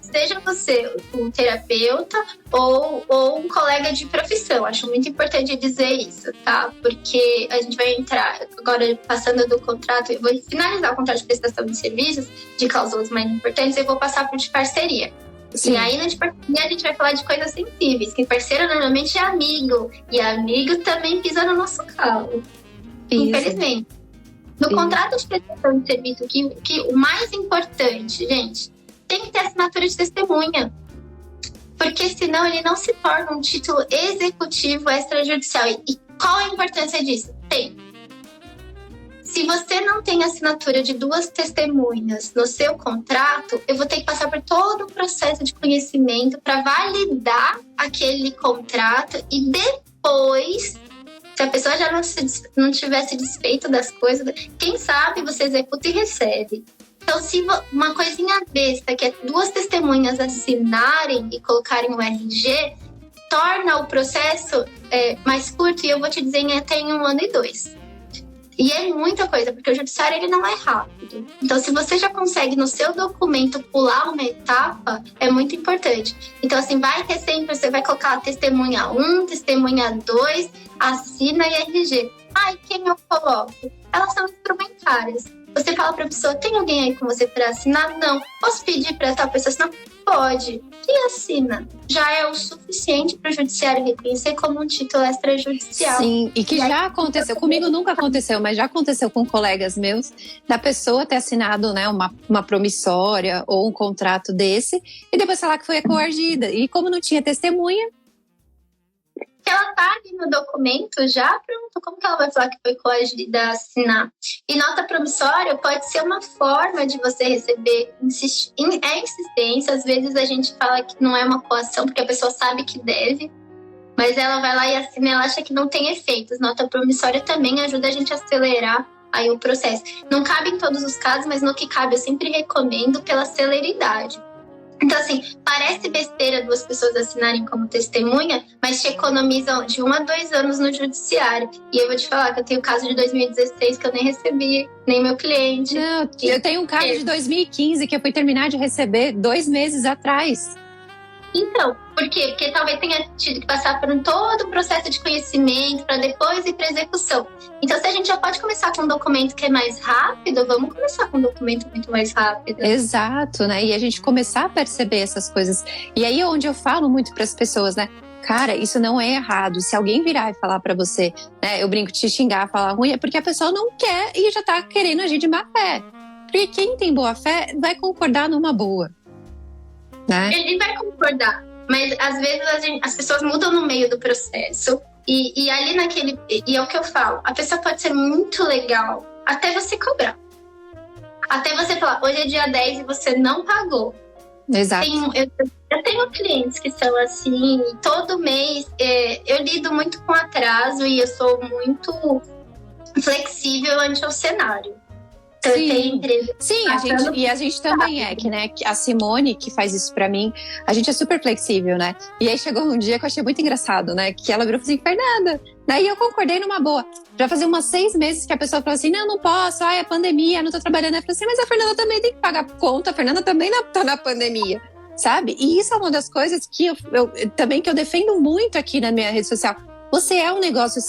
Seja você um terapeuta ou um colega de profissão. Acho muito importante dizer isso, tá? Porque a gente vai entrar agora passando do contrato, eu vou finalizar o contrato de prestação de serviços, de cláusulas mais importantes, eu vou passar para o de parceria. Sim. E aí, de parceria, a gente vai falar de coisas sensíveis, que parceiro normalmente é amigo, e amigo também pisa no nosso calo. Infelizmente. No contrato de prestação de serviço, que o mais importante, gente, tem que ter assinatura de testemunha. Porque senão ele não se torna um título executivo extrajudicial. E qual a importância disso? Tem. Se você não tem assinatura de 2 testemunhas no seu contrato, eu vou ter que passar por todo um processo de conhecimento para validar aquele contrato e depois, se a pessoa já não tivesse desfeito das coisas, quem sabe você executa e recebe. Então, se uma coisinha besta, que é 2 testemunhas assinarem e colocarem o RG, torna o processo mais curto, e eu vou te dizer até em 1 ano e 2. E é muita coisa, porque o judiciário ele não é rápido. Então, se você já consegue no seu documento pular uma etapa, é muito importante. Então, assim, vai ter sempre, você vai colocar a testemunha 1, testemunha 2, assina e RG. E quem eu coloco? Elas são instrumentárias. Você fala para a pessoa, tem alguém aí com você para assinar? Não. Posso pedir para tal pessoa assinar? Pode. E assina. Já é o suficiente para o judiciário reconhecer como um título extrajudicial. Sim, e que já aconteceu. Comigo nunca aconteceu, mas já aconteceu com colegas meus, da pessoa ter assinado, né, uma promissória ou um contrato desse, e depois falar que foi coagida. E como não tinha testemunha, ela tá ali no documento já pronto, como que ela vai falar que foi coagida a assinar? E nota promissória pode ser uma forma de você receber insistência. Às vezes a gente fala que não é uma coação porque a pessoa sabe que deve, mas ela vai lá e assina e ela acha que não tem efeitos. Nota promissória também ajuda a gente a acelerar aí o processo. Não cabe em todos os casos, mas no que cabe eu sempre recomendo pela celeridade. Então, assim, parece besteira 2 pessoas assinarem como testemunha, mas te economizam de 1 a 2 anos no judiciário. E eu vou te falar que eu tenho caso de 2016 que eu nem recebi, nem meu cliente. Não, eu tenho um caso de 2015 que eu fui terminar de receber 2 meses atrás. Então, por quê? Porque talvez tenha tido que passar por todo o processo de conhecimento para depois ir para execução. Então, se a gente já pode começar com um documento que é mais rápido, vamos começar com um documento muito mais rápido. Exato, né? E a gente começar a perceber essas coisas. E aí é onde eu falo muito para as pessoas, né? Cara, isso não é errado. Se alguém virar e falar para você, né? Eu brinco, te xingar, falar ruim, é porque a pessoa não quer e já tá querendo agir de má fé. Porque quem tem boa fé vai concordar numa boa. Né? Ele vai concordar, mas às vezes as pessoas mudam no meio do processo e ali naquele... E é o que eu falo, a pessoa pode ser muito legal até você cobrar. Até você falar, hoje é dia 10 e você não pagou. Exato. Eu tenho clientes que são assim, todo mês eu lido muito com atraso e eu sou muito flexível ante o cenário. Então, Sim. tem empresa. Sim, a gente também é, que, né, a Simone, que faz isso pra mim, a gente é super flexível, né? E aí chegou um dia que eu achei muito engraçado, né? Que ela virou e falou assim, Fernanda, daí eu concordei numa boa. Já fazia umas 6 meses que a pessoa falou assim, não posso, é pandemia, não tô trabalhando. Eu falei assim, mas a Fernanda também tem que pagar conta, a Fernanda também tá na pandemia, sabe? E isso é uma das coisas que também que eu defendo muito aqui na minha rede social. Você é um negócio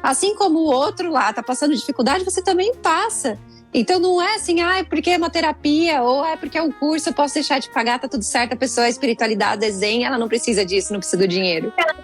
assim como o outro lá tá passando dificuldade, você também passa. Então não é assim, porque é uma terapia, ou porque é um curso, eu posso deixar de pagar, tá tudo certo, a pessoa é espiritualidade, desenha, ela não precisa disso, não precisa do dinheiro. Ela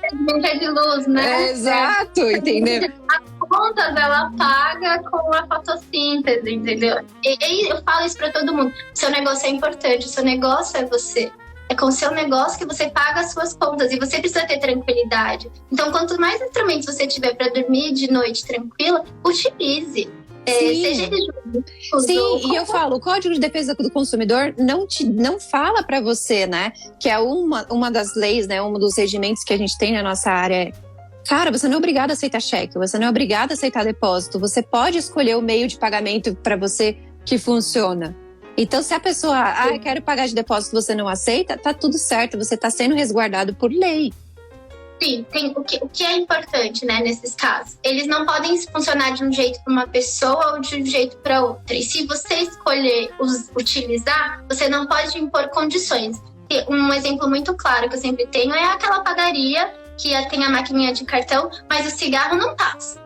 é de luz, né? Exato, entendeu? As contas ela paga com a fotossíntese, entendeu? E eu falo isso pra todo mundo. Seu negócio é importante, seu negócio é você. É com o seu negócio que você paga as suas contas e você precisa ter tranquilidade. Então, quanto mais instrumentos você tiver pra dormir de noite tranquila, utilize. Seja ele justo. Sim, e eu falo, o Código de Defesa do Consumidor não fala para você, né, que é uma das leis, né, um dos regimentos que a gente tem na nossa área. Cara, você não é obrigado a aceitar cheque, você não é obrigado a aceitar depósito, você pode escolher o meio de pagamento para você que funciona. Então, se a pessoa, eu quero pagar de depósito, você não aceita, tá tudo certo, você tá sendo resguardado por lei. Sim, o que é importante, né, nesses casos. Eles não podem funcionar de um jeito para uma pessoa ou de um jeito para outra. E se você escolher utilizar, você não pode impor condições. Um exemplo muito claro que eu sempre tenho é aquela padaria que tem a maquininha de cartão, mas o cigarro não passa.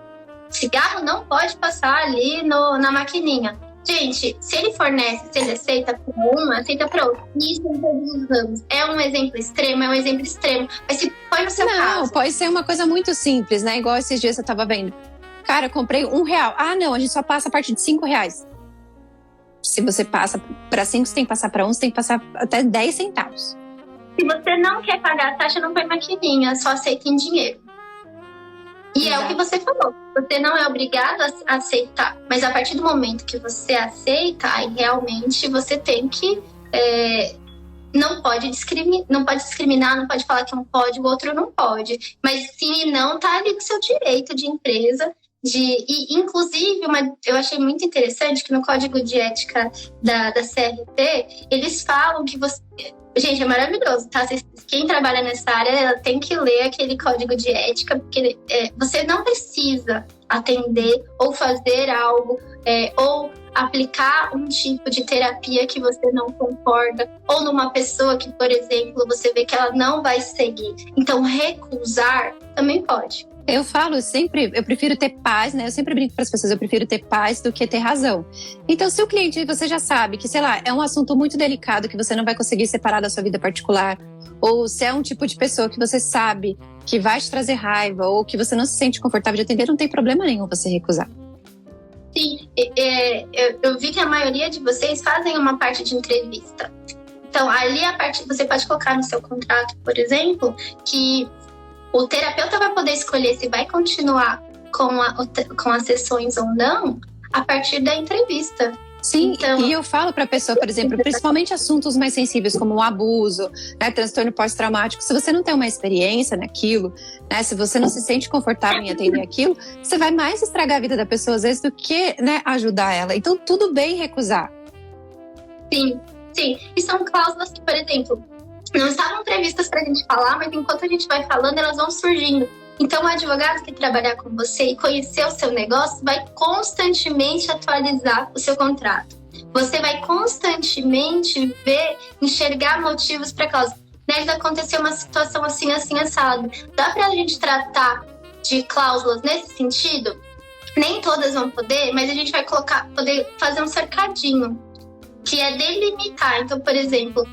O cigarro não pode passar ali na maquininha. Gente, se ele fornece, se ele aceita para uma, aceita para outra. Isso em todos os ramos. É um exemplo extremo. Mas se põe no seu caso. Não, pode ser uma coisa muito simples, né? Igual esses dias eu tava vendo. Cara, eu comprei R$1. Não, a gente só passa a partir de R$5. Se você passa para 5, você tem que passar para 1, você tem que passar até 10 centavos. Se você não quer pagar a taxa, não põe maquininha, só aceita em dinheiro. E exato. É o que você falou. Você não é obrigado a aceitar. Mas a partir do momento que você aceita, aí realmente você tem que... não pode discriminar, não pode falar que um pode, o outro não pode. Mas sim e não, tá ali com o seu direito de empresa. E inclusive, eu achei muito interessante que no Código de Ética da CRT, eles falam que você... Gente, é maravilhoso, tá? Quem trabalha nessa área tem que ler aquele código de ética, porque você não precisa atender ou fazer algo, ou aplicar um tipo de terapia que você não concorda, ou numa pessoa que, por exemplo, você vê que ela não vai seguir. Então, recusar também pode. Eu falo sempre, eu prefiro ter paz, né? Eu sempre brinco para as pessoas, eu prefiro ter paz do que ter razão. Então, se o cliente, você já sabe que, sei lá, é um assunto muito delicado que você não vai conseguir separar da sua vida particular, ou se é um tipo de pessoa que você sabe que vai te trazer raiva, ou que você não se sente confortável de atender, não tem problema nenhum você recusar. Sim, eu vi que a maioria de vocês fazem uma parte de entrevista. Então, ali você pode colocar no seu contrato, por exemplo, que o terapeuta vai poder escolher se vai continuar com as sessões ou não a partir da entrevista. Sim, então, e eu falo para a pessoa, por exemplo, principalmente assuntos mais sensíveis como o abuso, né, transtorno pós-traumático, se você não tem uma experiência naquilo, né, se você não se sente confortável em atender aquilo, você vai mais estragar a vida da pessoa às vezes do que, né, ajudar ela. Então, tudo bem recusar. Sim. E são cláusulas que, por exemplo, não estavam previstas para a gente falar, mas enquanto a gente vai falando, elas vão surgindo. Então, o advogado que trabalhar com você e conhecer o seu negócio vai constantemente atualizar o seu contrato. Você vai constantemente enxergar motivos para causa. Deve acontecer uma situação assim, assado. Dá para a gente tratar de cláusulas nesse sentido? Nem todas vão poder, mas a gente vai poder fazer um cercadinho, que é delimitar. Então, por exemplo,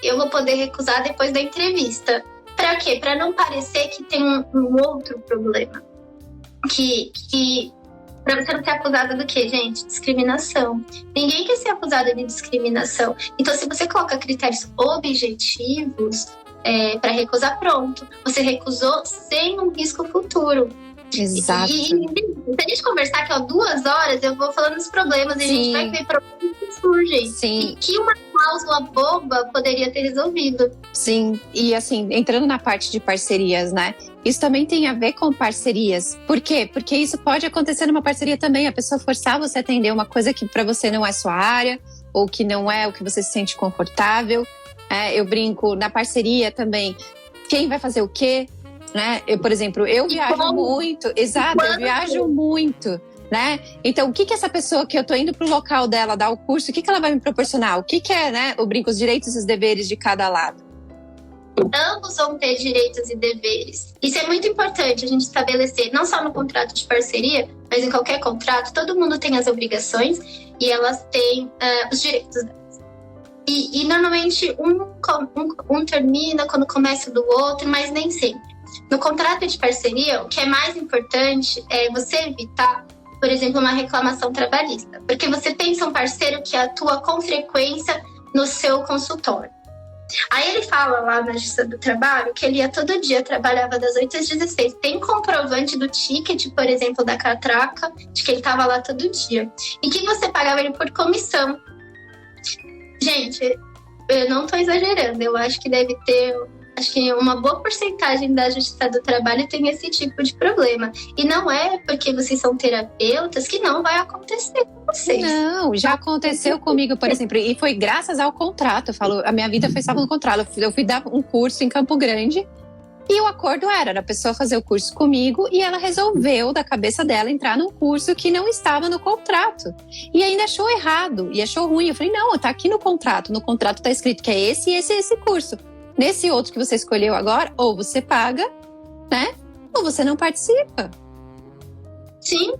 eu vou poder recusar depois da entrevista. Para quê? Para não parecer que tem um outro problema. Para você não ser acusada do quê, gente? Discriminação. Ninguém quer ser acusada de discriminação. Então, se você coloca critérios objetivos para recusar, pronto. Você recusou sem um risco futuro. Exato. E se a gente conversar aqui 2 horas, eu vou falando dos problemas. E a gente vai ver problemas que surgem. Sim. E que uma cláusula boba poderia ter resolvido. Sim, e assim, entrando na parte de parcerias, né? isso também tem a ver com parcerias. Por quê? Porque isso pode acontecer numa parceria também. A pessoa forçar você a atender uma coisa que para você não é sua área, ou que não é o que você se sente confortável. Eu brinco, na parceria também, quem vai fazer o quê? Né? Por exemplo, eu viajo muito. Exato, eu viajo muito. Né? Então, o que essa pessoa que eu tô indo pro local dela dar o curso, o que ela vai me proporcionar? O que é, né? Eu brinco, os direitos e os deveres de cada lado. Ambos vão ter direitos e deveres. Isso é muito importante a gente estabelecer, não só no contrato de parceria, mas em qualquer contrato, todo mundo tem as obrigações e elas têm os direitos delas. E normalmente um termina quando começa do outro, mas nem sempre. No contrato de parceria, o que é mais importante é você evitar, por exemplo, uma reclamação trabalhista. Porque você pensa um parceiro que atua com frequência no seu consultório. Aí ele fala lá na Justiça do Trabalho que ele ia todo dia, trabalhava das 8 às 16. Tem comprovante do ticket, por exemplo, da catraca, de que ele estava lá todo dia. E que você pagava ele por comissão. Gente, eu não estou exagerando. Eu acho que deve ter... Acho que uma boa porcentagem da Justiça do Trabalho tem esse tipo de problema. E não é porque vocês são terapeutas que não vai acontecer com vocês. Não, já aconteceu comigo, por exemplo, e foi graças ao contrato. Eu falo, a minha vida foi salva no contrato. Eu fui dar um curso em Campo Grande e o acordo era a pessoa fazer o curso comigo e ela resolveu, da cabeça dela, entrar num curso que não estava no contrato. E ainda achou errado e achou ruim. Eu falei, não, tá aqui no contrato. No contrato tá escrito que é esse curso. Nesse outro que você escolheu agora, ou você paga, né? Ou você não participa. Sim.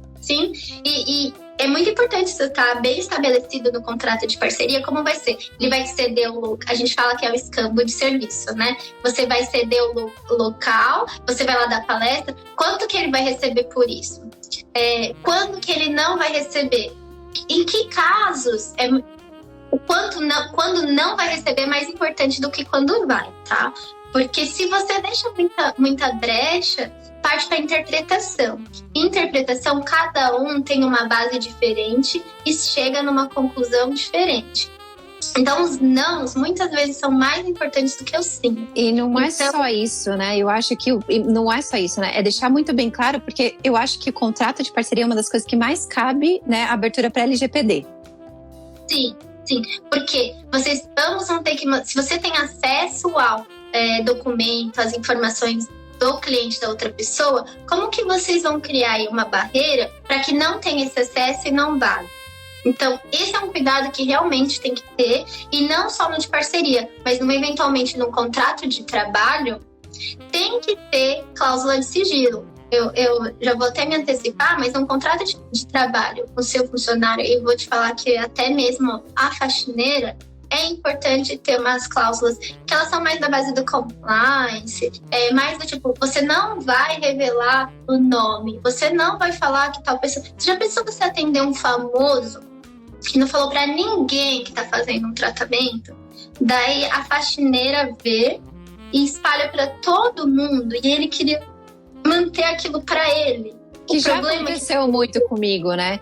E é muito importante isso estar bem estabelecido no contrato de parceria. Como vai ser? Ele vai ceder a gente fala que é o escambo de serviço, né? Você vai ceder o local, você vai lá dar palestra. Quanto que ele vai receber por isso? Quando que ele não vai receber? Em que casos quando não vai receber é mais importante do que quando vai, tá? Porque se você deixa muita brecha, parte para interpretação. Interpretação, cada um tem uma base diferente e chega numa conclusão diferente. Então, os nãos, muitas vezes, são mais importantes do que os sim. E não é só isso, né? Eu acho que não é só isso, né? É deixar muito bem claro, porque eu acho que o contrato de parceria é uma das coisas que mais cabe, né? A abertura para LGPD. Sim, porque vocês ambos vão ter que... Se você tem acesso ao documento, às informações do cliente da outra pessoa, como que vocês vão criar aí uma barreira para que não tenha esse acesso e não vá? Então, esse é um cuidado que realmente tem que ter, e não só no de parceria, mas eventualmente no contrato de trabalho, tem que ter cláusula de sigilo. Eu já vou até me antecipar, mas um contrato de trabalho com o seu funcionário, eu vou te falar que até mesmo a faxineira, é importante ter umas cláusulas que elas são mais da base do compliance, mais do tipo, você não vai revelar o nome, você não vai falar que tal pessoa... Você já pensou você atender um famoso que não falou pra ninguém que tá fazendo um tratamento? Daí a faxineira vê e espalha pra todo mundo, e ele queria manter aquilo pra ele. Que já aconteceu muito comigo, né?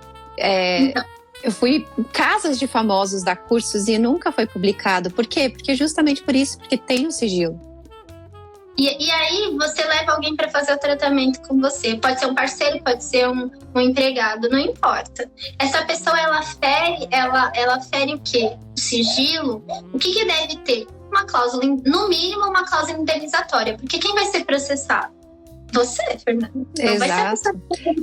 Eu fui em casas de famosos dar cursos e nunca foi publicado. Por quê? Porque justamente por isso, porque tem um sigilo. E aí você leva alguém para fazer o tratamento com você. Pode ser um parceiro, pode ser um empregado, não importa. Essa pessoa, ela fere o quê? O sigilo. O que deve ter? Uma cláusula, no mínimo uma cláusula indenizatória. Porque quem vai ser processado? Você, Fernanda.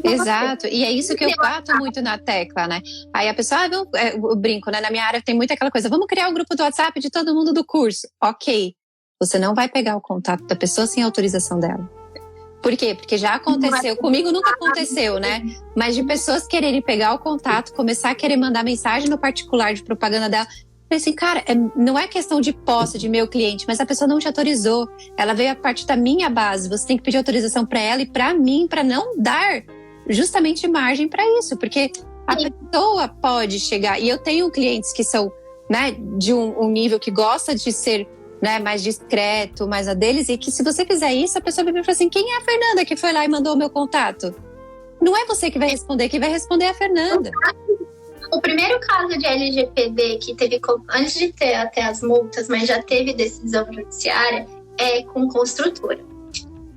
Exato. E é isso que eu bato muito na tecla, né? Aí a pessoa, eu brinco, né? Na minha área tem muito aquela coisa, vamos criar um grupo do WhatsApp de todo mundo do curso. Ok. Você não vai pegar o contato da pessoa sem autorização dela. Por quê? Porque já aconteceu. Comigo nunca aconteceu, né? Mas de pessoas quererem pegar o contato, começar a querer mandar mensagem no particular de propaganda dela. Eu falei assim, cara, não é questão de posse de meu cliente, mas a pessoa não te autorizou. Ela veio a partir da minha base. Você tem que pedir autorização para ela e para mim, para não dar justamente margem para isso. Porque a pessoa pode chegar... E eu tenho clientes que são, né, de um nível que gosta de ser, né, mais discreto, mais a deles. E que se você fizer isso, a pessoa vai me falar assim, quem é a Fernanda que foi lá e mandou o meu contato? Não é você que vai responder, quem vai responder é a Fernanda. O primeiro caso de LGPD que teve, antes de ter até as multas, mas já teve decisão judiciária, é com construtora.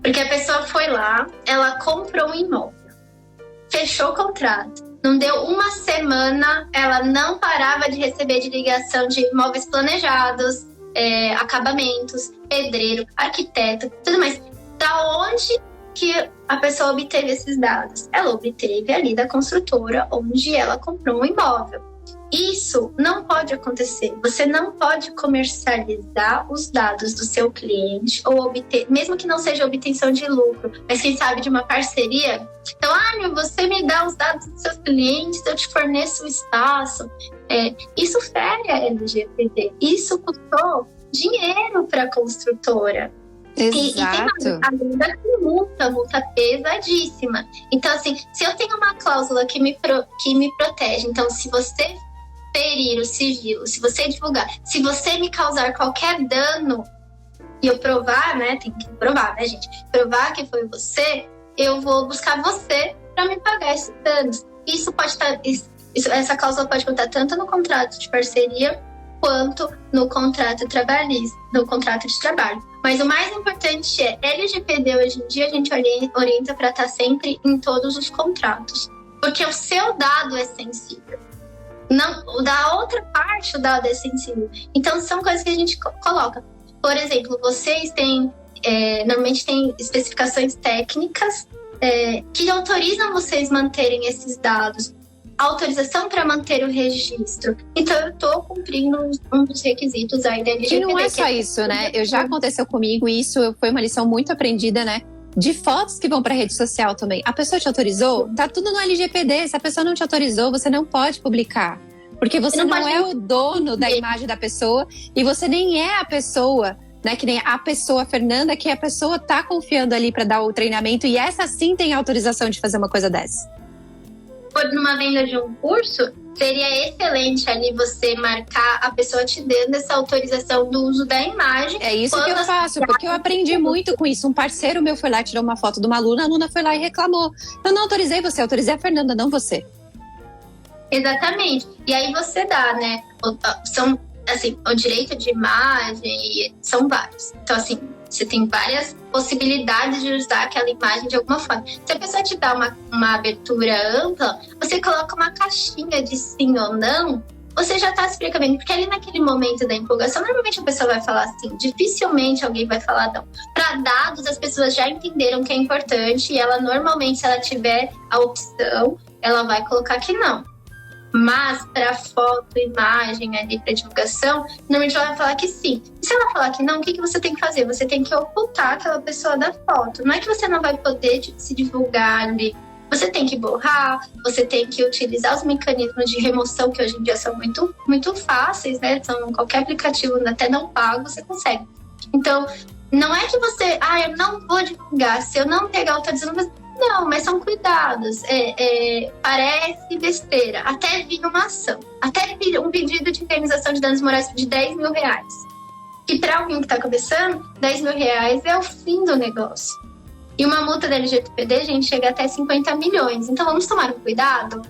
Porque a pessoa foi lá, ela comprou um imóvel, fechou o contrato. Não deu uma semana, ela não parava de receber de ligação de imóveis planejados, acabamentos, pedreiro, arquiteto, tudo mais. Da onde que a pessoa obteve esses dados? Ela obteve ali da construtora onde ela comprou um imóvel. Isso não pode acontecer. Você não pode comercializar os dados do seu cliente ou obter, mesmo que não seja obtenção de lucro, mas quem sabe de uma parceria. Então, você me dá os dados dos seus clientes, eu te forneço o espaço. Isso fere a LGPD. Isso custou dinheiro para a construtora. Exato. E tem ainda multa pesadíssima. Então, assim, se eu tenho uma cláusula que me protege, então, se você ferir o sigilo, se você divulgar, se você me causar qualquer dano e eu provar, né, tem que provar, né, gente? Provar que foi você, eu vou buscar você para me pagar esses danos. Isso pode estar, essa cláusula pode contar tanto no contrato de parceria quanto no contrato trabalhista, no contrato de trabalho. Mas o mais importante é, LGPD hoje em dia a gente orienta para estar sempre em todos os contratos, porque o seu dado é sensível. Não, o da outra parte o dado é sensível. Então são coisas que a gente coloca. Por exemplo, vocês têm, normalmente tem especificações técnicas que autorizam vocês manterem esses dados. Autorização para manter o registro. Então, eu estou cumprindo um dos requisitos aí da LGPD. E não é só isso, né? Já aconteceu comigo e isso foi uma lição muito aprendida, né? De fotos que vão para rede social também. A pessoa te autorizou? Tá tudo no LGPD. Se a pessoa não te autorizou, você não pode publicar. Porque você não é o dono da imagem da pessoa e você nem é a pessoa, né? Que nem a pessoa Fernanda, que a pessoa tá confiando ali para dar o treinamento e essa sim tem autorização de fazer uma coisa dessa. Numa venda de um curso, seria excelente ali você marcar a pessoa te dando essa autorização do uso da imagem. É isso que eu faço, porque eu aprendi muito com isso. Um parceiro meu foi lá, tirou uma foto de uma aluna, a aluna foi lá e reclamou. Eu não autorizei você, autorizei a Fernanda, não você. Exatamente. E aí você dá, né? São, assim, o direito de imagem, são vários. Então, assim, você tem várias possibilidades de usar aquela imagem de alguma forma. Se a pessoa te dá uma abertura ampla, você coloca uma caixinha de sim ou não, você já está se precavendo. Porque ali naquele momento da empolgação, normalmente a pessoa vai falar sim, dificilmente alguém vai falar não. Para dados, as pessoas já entenderam que é importante e ela normalmente, se ela tiver a opção, ela vai colocar que não. Mas para foto, imagem, ali para divulgação, normalmente ela vai falar que sim. E se ela falar que não, o que você tem que fazer? Você tem que ocultar aquela pessoa da foto. Não é que você não vai poder se divulgar ali. Você tem que borrar, você tem que utilizar os mecanismos de remoção, que hoje em dia são muito, muito fáceis, né? São qualquer aplicativo, até não pago, você consegue. Então, não é que você, eu não vou divulgar, se eu não pegar autorização, não, mas são cuidados. Parece besteira. Até vir uma ação. Até vir um pedido de indenização de danos morais de R$10 mil. Que para alguém que está começando, R$10 mil é o fim do negócio. E uma multa da LGPD, gente, chega até 50 milhões. Então vamos tomar um cuidado?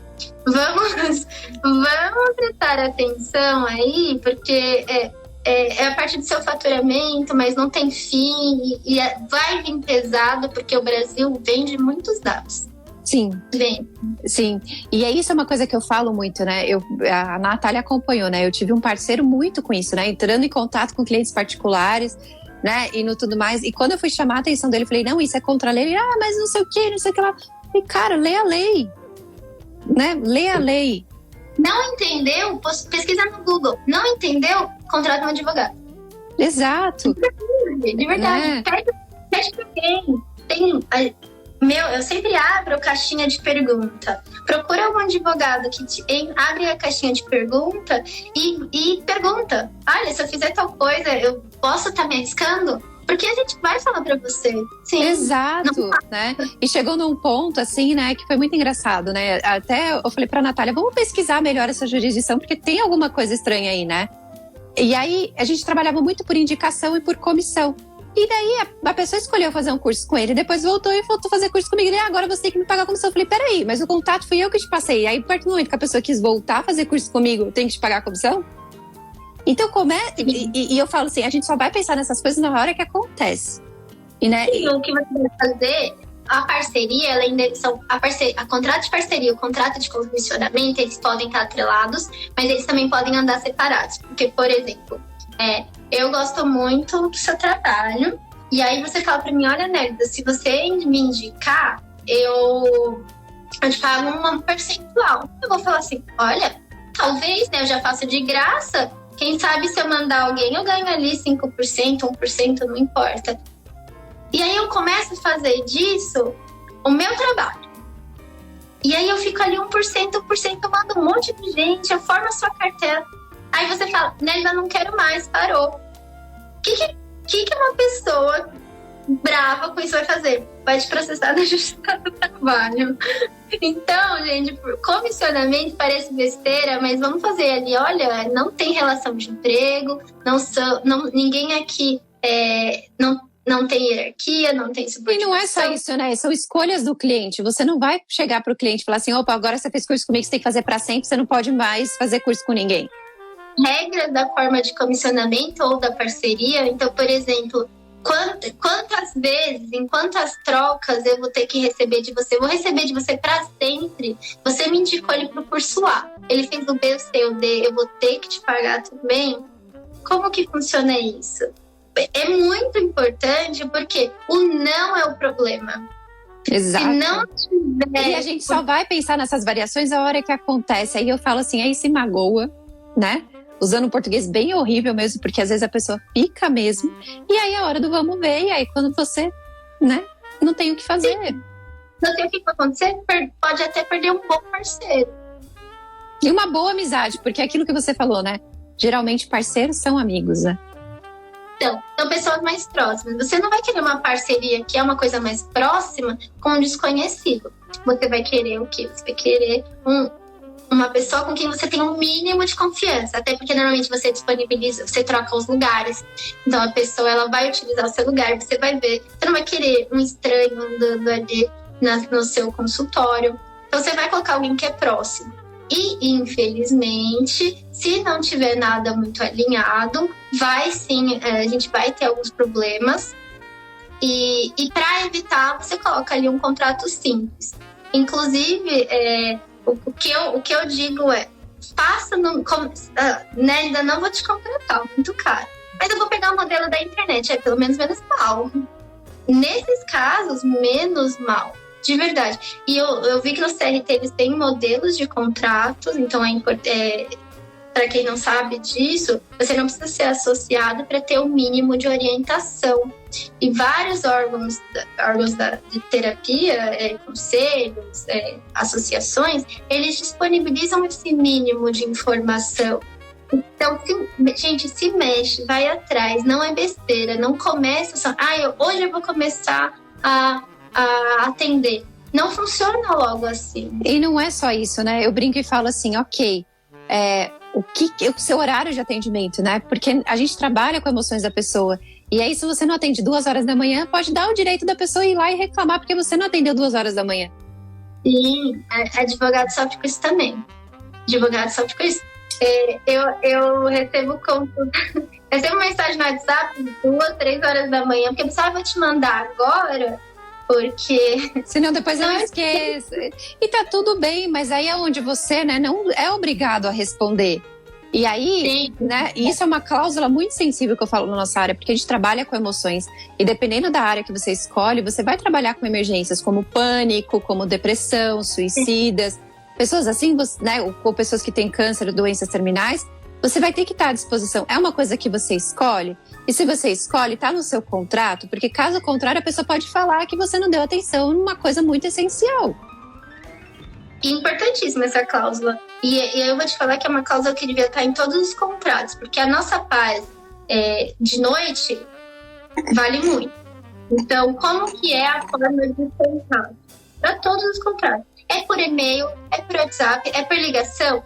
Vamos prestar atenção aí, porque é a parte do seu faturamento, mas não tem fim e vai vir pesado, porque o Brasil vende muitos dados. Sim. Vende. Sim. E isso é uma coisa que eu falo muito, né? A Natália acompanhou, né? Eu tive um parceiro muito com isso, né? Entrando em contato com clientes particulares, né? E no tudo mais. E quando eu fui chamar a atenção dele, eu falei, não, isso é contra a lei. Ele, mas não sei o que, não sei o que lá. E cara, lê a lei. Né? Lê a lei. Não entendeu? Pesquisa no Google. Não entendeu? Contrata um advogado. Exato. De verdade. Pede pra alguém. Eu sempre abro caixinha de pergunta. Procura algum advogado que abre a caixinha de pergunta e pergunta. Olha, se eu fizer tal coisa, eu posso estar me arriscando? Porque a gente vai falar pra você. Sim. Exato, né? E chegou num ponto, assim, né, que foi muito engraçado, né? Até eu falei pra Natália, vamos pesquisar melhor essa jurisdição, porque tem alguma coisa estranha aí, né? E aí, a gente trabalhava muito por indicação e por comissão. E daí, a pessoa escolheu fazer um curso com ele, depois voltou fazer curso comigo. Ele, agora você tem que me pagar a comissão. Eu falei, peraí, mas o contato fui eu que te passei. E aí, a partir do momento que a pessoa quis voltar a fazer curso comigo, tem que te pagar a comissão? Então, e eu falo assim, a gente só vai pensar nessas coisas na hora que acontece. E, né, E o que você vai fazer, a parceria, além de, a contrato de parceria e o contrato de comissionamento, eles podem estar atrelados, mas eles também podem andar separados. Porque, por exemplo, eu gosto muito do seu trabalho, e aí você fala pra mim, olha, Nélida, se você me indicar, eu te pago um percentual. Eu vou falar assim, olha, talvez, né, eu já faço de graça, quem sabe se eu mandar alguém, eu ganho ali 5%, 1%, não importa. E aí eu começo a fazer disso o meu trabalho. E aí eu fico ali 1%, 1%, eu mando um monte de gente, eu formo a sua carteira. Aí você fala, Nélida, não quero mais, parou. O que uma pessoa brava com isso vai fazer? Vai te processar na justiça do trabalho. Então, gente, comissionamento parece besteira, mas vamos fazer ali, olha, não tem relação de emprego, ninguém aqui não tem hierarquia, não tem subordinação. E não é só isso, né? São escolhas do cliente. Você não vai chegar para o cliente e falar assim, opa, agora você fez curso comigo, você tem que fazer para sempre, você não pode mais fazer curso com ninguém. Regras da forma de comissionamento ou da parceria. Então, por exemplo, quantas vezes, em quantas trocas eu vou ter que receber de você? Eu vou receber de você para sempre. Você me indicou ele pro curso A. Ele fez o B, o C, o D. Eu vou ter que te pagar também? Como que funciona isso? É muito importante porque o não é o problema. Exato. Se não tiver... E a gente só vai pensar nessas variações a hora que acontece. Aí eu falo assim, aí se magoa, né? Usando um português bem horrível mesmo, porque às vezes a pessoa pica mesmo. E aí a hora do vamos ver, e aí quando você, né, não tem o que fazer. Sim. Não tem o que acontecer, pode até perder um bom parceiro. E uma boa amizade, porque é aquilo que você falou, né? Geralmente parceiros são amigos, né? Então, são pessoas mais próximas. Você não vai querer uma parceria que é uma coisa mais próxima com um desconhecido. Você vai querer o quê? Você vai querer uma pessoa com quem você tem um mínimo de confiança. Até porque normalmente você disponibiliza, você troca os lugares. Então a pessoa ela vai utilizar o seu lugar, você vai ver. Você não vai querer um estranho andando ali no seu consultório. Então você vai colocar alguém que é próximo. E, infelizmente, se não tiver nada muito alinhado, a gente vai ter alguns problemas. E para evitar, você coloca ali um contrato simples. Inclusive, o que eu digo é, né, ainda não vou te contratar, muito caro. Mas eu vou pegar o modelo da internet, pelo menos mal. Nesses casos, menos mal. De verdade. E eu vi que nos CRT eles têm modelos de contratos, então para quem não sabe disso, você não precisa ser associado para ter o mínimo de orientação. E vários órgãos de terapia, conselhos, associações, eles disponibilizam esse mínimo de informação. Então, gente, se mexe, vai atrás, não é besteira, não começa só, hoje eu vou começar a atender. Não funciona logo assim. E não é só isso, né? Eu brinco e falo assim, ok, o seu horário de atendimento, né? Porque a gente trabalha com emoções da pessoa. E aí, se você não atende 2 horas da manhã, pode dar o direito da pessoa ir lá e reclamar porque você não atendeu 2 horas da manhã. Sim, advogado sofre com isso também. Advogado sofre com isso. Eu recebo mensagem no WhatsApp 2, 3 horas da manhã, porque eu precisava, vou te mandar agora, porque... Senão depois eu esqueço. E tá tudo bem, mas aí é onde você, né, não é obrigado a responder. E aí, sim, né, isso é uma cláusula muito sensível que eu falo na nossa área, porque a gente trabalha com emoções. E dependendo da área que você escolhe, você vai trabalhar com emergências como pânico, como depressão, suicidas. Pessoas assim, né, ou pessoas que têm câncer ou doenças terminais, você vai ter que estar à disposição. É uma coisa que você escolhe. E se você escolhe, está no seu contrato, porque caso contrário, a pessoa pode falar que você não deu atenção numa coisa muito essencial. Importantíssima essa cláusula. E eu vou te falar que é uma cláusula que devia estar em todos os contratos, porque a nossa paz de noite vale muito. Então, como que é a forma de contrato? Para todos os contratos. É por e-mail, é por WhatsApp, é por ligação.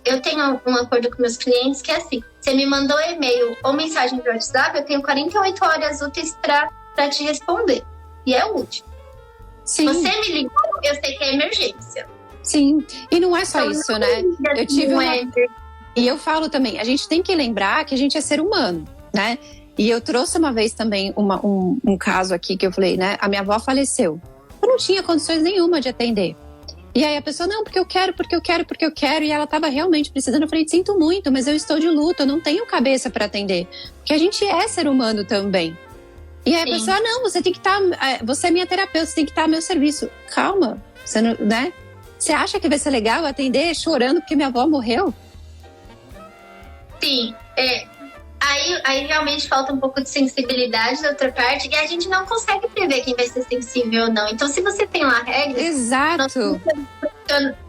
Eu tenho um acordo com meus clientes que é assim, você me mandou e-mail ou mensagem de WhatsApp, eu tenho 48 horas úteis para te responder. E é útil. Sim. Você me ligou, eu sei que é emergência. Sim, e não é só então, isso, né? Eu tive uma... E eu falo também, a gente tem que lembrar que a gente é ser humano, né? E eu trouxe uma vez também um caso aqui que eu falei, né? A minha avó faleceu. Eu não tinha condições nenhuma de atender. E aí a pessoa, não, porque eu quero. E ela estava realmente precisando. Eu falei, sinto muito, mas eu estou de luto, eu não tenho cabeça para atender. Porque a gente é ser humano também. E aí a pessoa, não, você tem que estar, você é minha terapeuta, você tem que estar a meu serviço. Calma, você não, né? Você acha que vai ser legal atender chorando porque minha avó morreu? Sim, aí realmente falta um pouco de sensibilidade da outra parte e a gente não consegue prever quem vai ser sensível ou não. Então, se você tem lá regras, exato, nós somos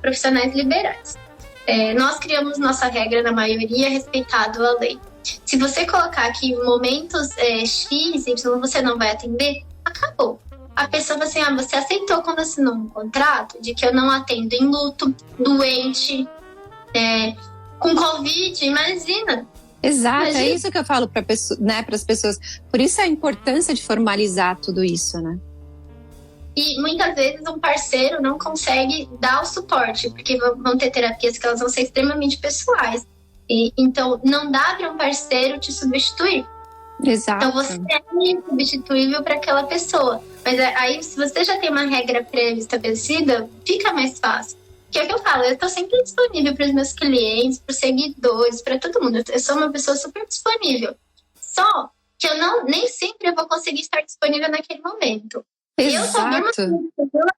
profissionais liberais. Nós criamos nossa regra, na maioria, respeitado a lei. Se você colocar que em momentos X, Y, você não vai atender, acabou. A pessoa vai assim, você aceitou quando assinou um contrato de que eu não atendo em luto, doente, com Covid, imagina. Exato, é isso que eu falo para as pessoas. Por isso a importância de formalizar tudo isso, né? E muitas vezes um parceiro não consegue dar o suporte, porque vão ter terapias que elas vão ser extremamente pessoais. Então, não dá para um parceiro te substituir. Exato. Então, você é insubstituível para aquela pessoa. Mas aí, se você já tem uma regra prévia estabelecida, fica mais fácil. Que é o que eu falo, eu estou sempre disponível para os meus clientes, para os seguidores, para todo mundo. Eu sou uma pessoa super disponível. Só que nem sempre eu vou conseguir estar disponível naquele momento. Exato.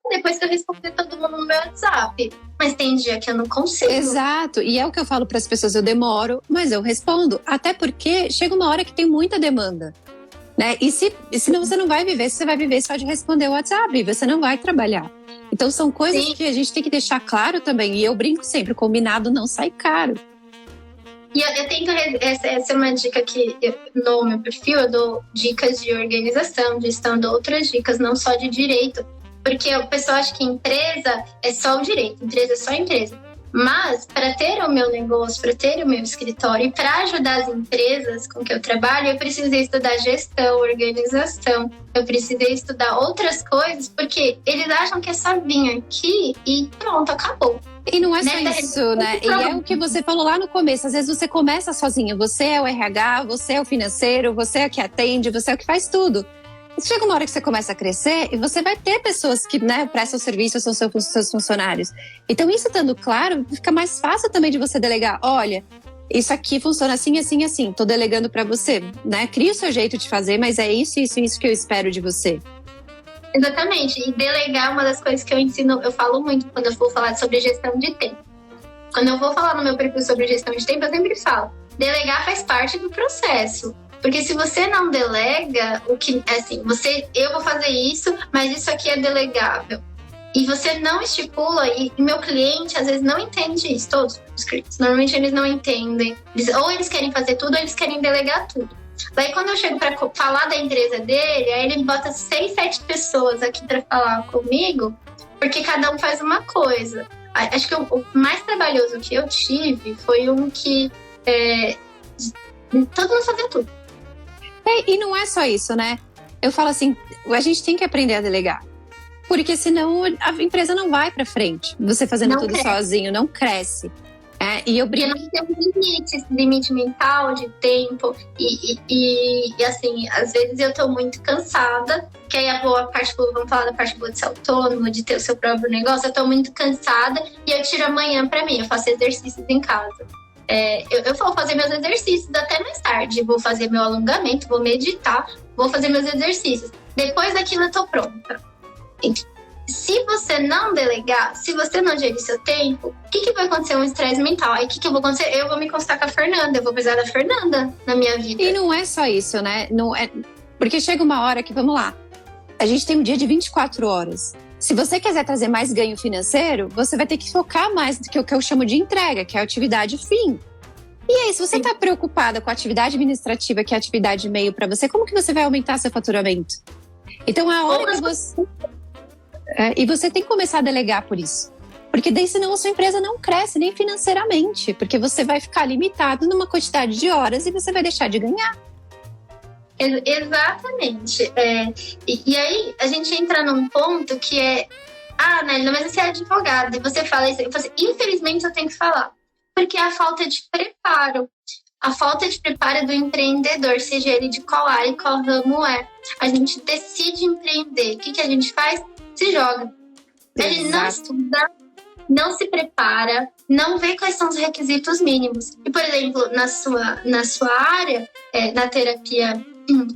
Depois que eu responder todo mundo no meu WhatsApp. Mas tem dia que eu não consigo. Exato. E é o que eu falo para as pessoas, eu demoro, mas eu respondo. Até porque chega uma hora que tem muita demanda. Né? E senão você não vai viver, você vai viver só de responder o WhatsApp, você não vai trabalhar. Então são coisas que a gente tem que deixar claro também. E eu brinco sempre, combinado não sai caro. E eu tento, essa é uma dica que no meu perfil eu dou dicas de organização, de gestão, dou outras dicas, não só de direito. Porque o pessoal acha que empresa é só o direito, empresa é só empresa. Mas, para ter o meu negócio, para ter o meu escritório e para ajudar as empresas com que eu trabalho, eu precisei estudar gestão, organização, eu precisei estudar outras coisas, porque eles acham que é só vir aqui e pronto, acabou. E não é só isso, né? E é o que você falou lá no começo. Às vezes você começa sozinho. Você é o RH, você é o financeiro, você é o que atende, você é o que faz tudo. Chega uma hora que você começa a crescer e você vai ter pessoas que, né, prestam serviço, são seus funcionários. Então, isso estando claro, fica mais fácil também de você delegar. Olha, isso aqui funciona assim, assim, assim. Tô delegando para você, né? Cria o seu jeito de fazer, mas é isso que eu espero de você. Exatamente. E delegar é uma das coisas que eu ensino, eu falo muito quando eu vou falar sobre gestão de tempo. Quando eu vou falar no meu perfil sobre gestão de tempo, eu sempre falo, delegar faz parte do processo. Porque se você não delega, eu vou fazer isso, mas isso aqui é delegável. E você não estipula, e meu cliente às vezes não entende isso, todos os clientes. Normalmente eles não entendem. Ou eles querem fazer tudo, ou eles querem delegar tudo. Daí quando eu chego para falar da empresa dele, aí ele bota 6, 7 pessoas aqui para falar comigo, porque cada um faz uma coisa. Acho que o mais trabalhoso que eu tive foi um que todo mundo fazia tudo. E não é só isso, né? Eu falo assim, a gente tem que aprender a delegar. Porque senão a empresa não vai para frente. Você fazendo tudo sozinho, não cresce. E eu brinco. Porque nós temos limite mental de tempo. E assim, às vezes eu tô muito cansada. Que aí vamos falar da parte boa de ser autônomo, de ter o seu próprio negócio. Eu tô muito cansada e eu tiro amanhã pra mim. Eu faço exercícios em casa. Eu vou fazer meus exercícios até mais tarde. Vou fazer meu alongamento, vou meditar, vou fazer meus exercícios. Depois daquilo eu tô pronta. Se você não delegar, se você não gerir seu tempo, o que vai acontecer? Um estresse mental. Aí o que eu vou acontecer? Eu vou me encostar com a Fernanda, eu vou precisar da Fernanda na minha vida. E não é só isso, né? Não é... Porque chega uma hora que, vamos lá, a gente tem um dia de 24 horas. Se você quiser trazer mais ganho financeiro, você vai ter que focar mais do que o que eu chamo de entrega, que é a atividade fim. E aí, se você está preocupada com a atividade administrativa, que é a atividade meio para você, como que você vai aumentar seu faturamento? Então, a hora que você... E você tem que começar a delegar por isso. Porque daí, senão, a sua empresa não cresce nem financeiramente. Porque você vai ficar limitado numa quantidade de horas e você vai deixar de ganhar. Exatamente. E aí, a gente entra num ponto que é... Nélia, mas você é advogada. E você fala isso. Infelizmente, eu tenho que falar. Porque é a falta de preparo. a falta de preparo do empreendedor, seja ele de qual área e qual ramo é. A gente decide empreender. O que a gente faz? Se joga. A gente não estuda, não se prepara, não vê quais são os requisitos mínimos. E, por exemplo, na sua área, na terapia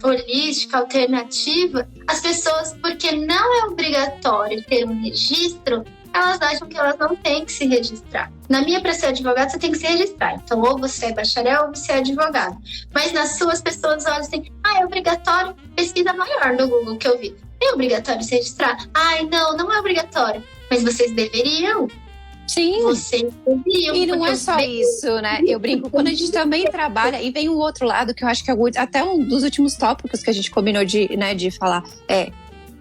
holística, alternativa, as pessoas, porque não é obrigatório ter um registro, elas acham que elas não têm que se registrar. Na minha, para ser advogado, você tem que se registrar. Então, ou você é bacharel ou você é advogado. Mas nas suas, pessoas olham assim, é obrigatório, pesquisa maior no Google que eu vi. É obrigatório se registrar? Não é obrigatório. Mas vocês deveriam. Sim. Vocês deveriam. E não é só isso, né? Eu brinco, quando a gente também trabalha, e vem o outro lado, que eu acho que é até um dos últimos tópicos que a gente combinou de falar,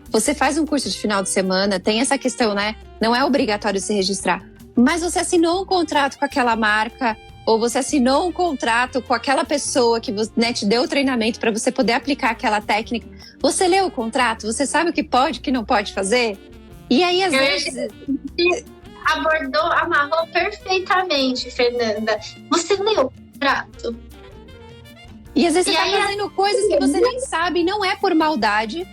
você faz um curso de final de semana, tem essa questão, né? Não é obrigatório se registrar. Mas você assinou um contrato com aquela marca, ou você assinou um contrato com aquela pessoa que, né, te deu o treinamento para você poder aplicar aquela técnica. Você leu o contrato? Você sabe o que pode e o que não pode fazer? E aí, às vezes... Amarrou perfeitamente, Fernanda. Você leu o contrato? E às vezes você tá fazendo coisas que você nem sabe, não é por maldade,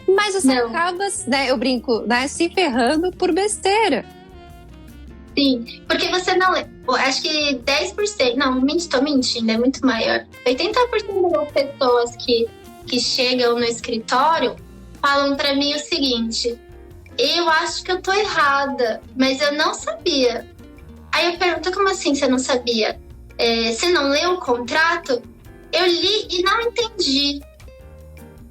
mas você acaba, né, eu brinco, né, se ferrando por besteira. Sim, porque você não lê. Acho que 10%, não, tô mentindo, é muito maior. 80% das pessoas que chegam no escritório falam pra mim o seguinte: eu acho que eu tô errada, mas eu não sabia. Aí eu pergunto, como assim você não sabia? Você não leu o contrato? Eu li e não entendi.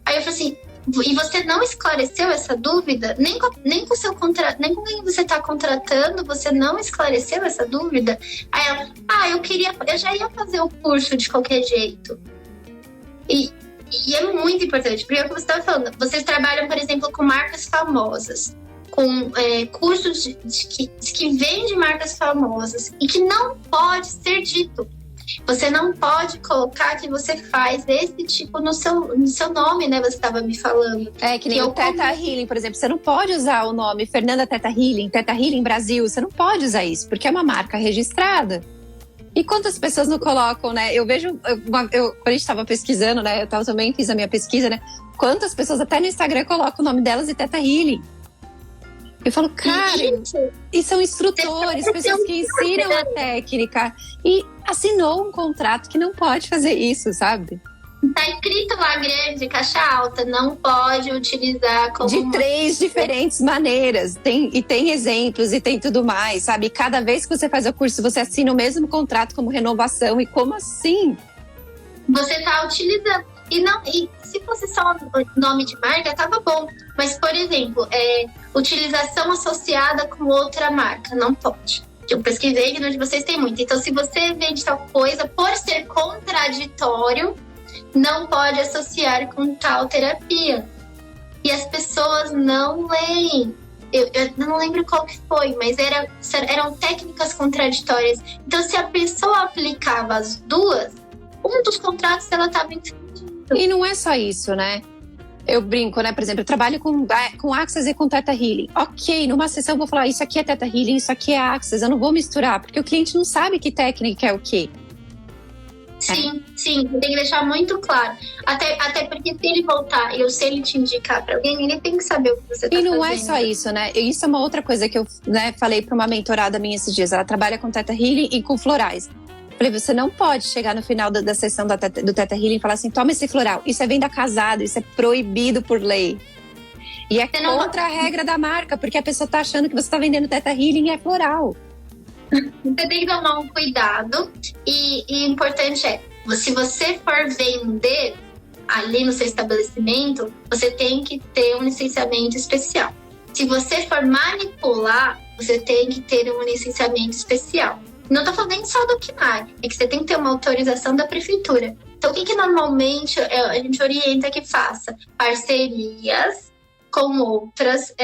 Aí eu falei assim, e você não esclareceu essa dúvida? Nem com o seu contrato, nem com quem você está contratando, você não esclareceu essa dúvida? Aí ela, eu já ia fazer o curso de qualquer jeito. E é muito importante, porque é o que você estava falando. Vocês trabalham, por exemplo, com marcas famosas, com cursos que vendem marcas famosas e que não pode ser dito. Você não pode colocar que você faz esse tipo no seu nome, né? Você estava me falando. Que nem o Theta Healing, por exemplo. Você não pode usar o nome Fernanda Theta Healing Brasil. Você não pode usar isso, porque é uma marca registrada. E quantas pessoas não colocam, né? Eu vejo, quando a gente estava pesquisando, né? Eu também fiz a minha pesquisa, né? Quantas pessoas até no Instagram colocam o nome delas e Theta Healing. Eu falo, cara, e são instrutores, pessoas que ensinam a técnica. E assinou um contrato que não pode fazer isso, sabe? Tá escrito lá grande, caixa alta, não pode utilizar como... De 3 diferentes maneiras. Tem exemplos e tem tudo mais, sabe? E cada vez que você faz o curso, você assina o mesmo contrato como renovação. E como assim? Você tá utilizando. E se fosse só nome de marca, tava bom. Mas, por exemplo, utilização associada com outra marca, não pode. Eu pesquisei e onde vocês têm muito. Então, se você vende tal coisa, por ser contraditório, não pode associar com tal terapia. E as pessoas não leem. Eu não lembro qual que foi, mas eram técnicas contraditórias. Então, se a pessoa aplicava as duas, um dos contratos ela estava infringindo. E não é só isso, né? Eu brinco, né? Por exemplo, eu trabalho com Access e com Theta Healing. Ok, numa sessão eu vou falar, isso aqui é Theta Healing, isso aqui é Access. Eu não vou misturar, porque o cliente não sabe que técnica é o quê. Sim, tem que deixar muito claro. Até porque se ele voltar e se ele te indicar para alguém, ele tem que saber o que você tá fazendo. E não é só isso, né? Isso é uma outra coisa que eu, né, falei para uma mentorada minha esses dias. Ela trabalha com Theta Healing e com florais. Falei, você não pode chegar no final da sessão do Theta Healing e falar assim, toma esse floral. Isso é venda casada, isso é proibido por lei. E é contra a regra da marca, porque a pessoa tá achando que você tá vendendo Theta Healing e é floral. Você tem que tomar um cuidado e importante se você for vender ali no seu estabelecimento, você tem que ter um licenciamento especial. Se você for manipular, você tem que ter um licenciamento especial. Não tô falando nem só do CNAR, é que você tem que ter uma autorização da prefeitura. Então, o que normalmente a gente orienta que faça? Parcerias com outras,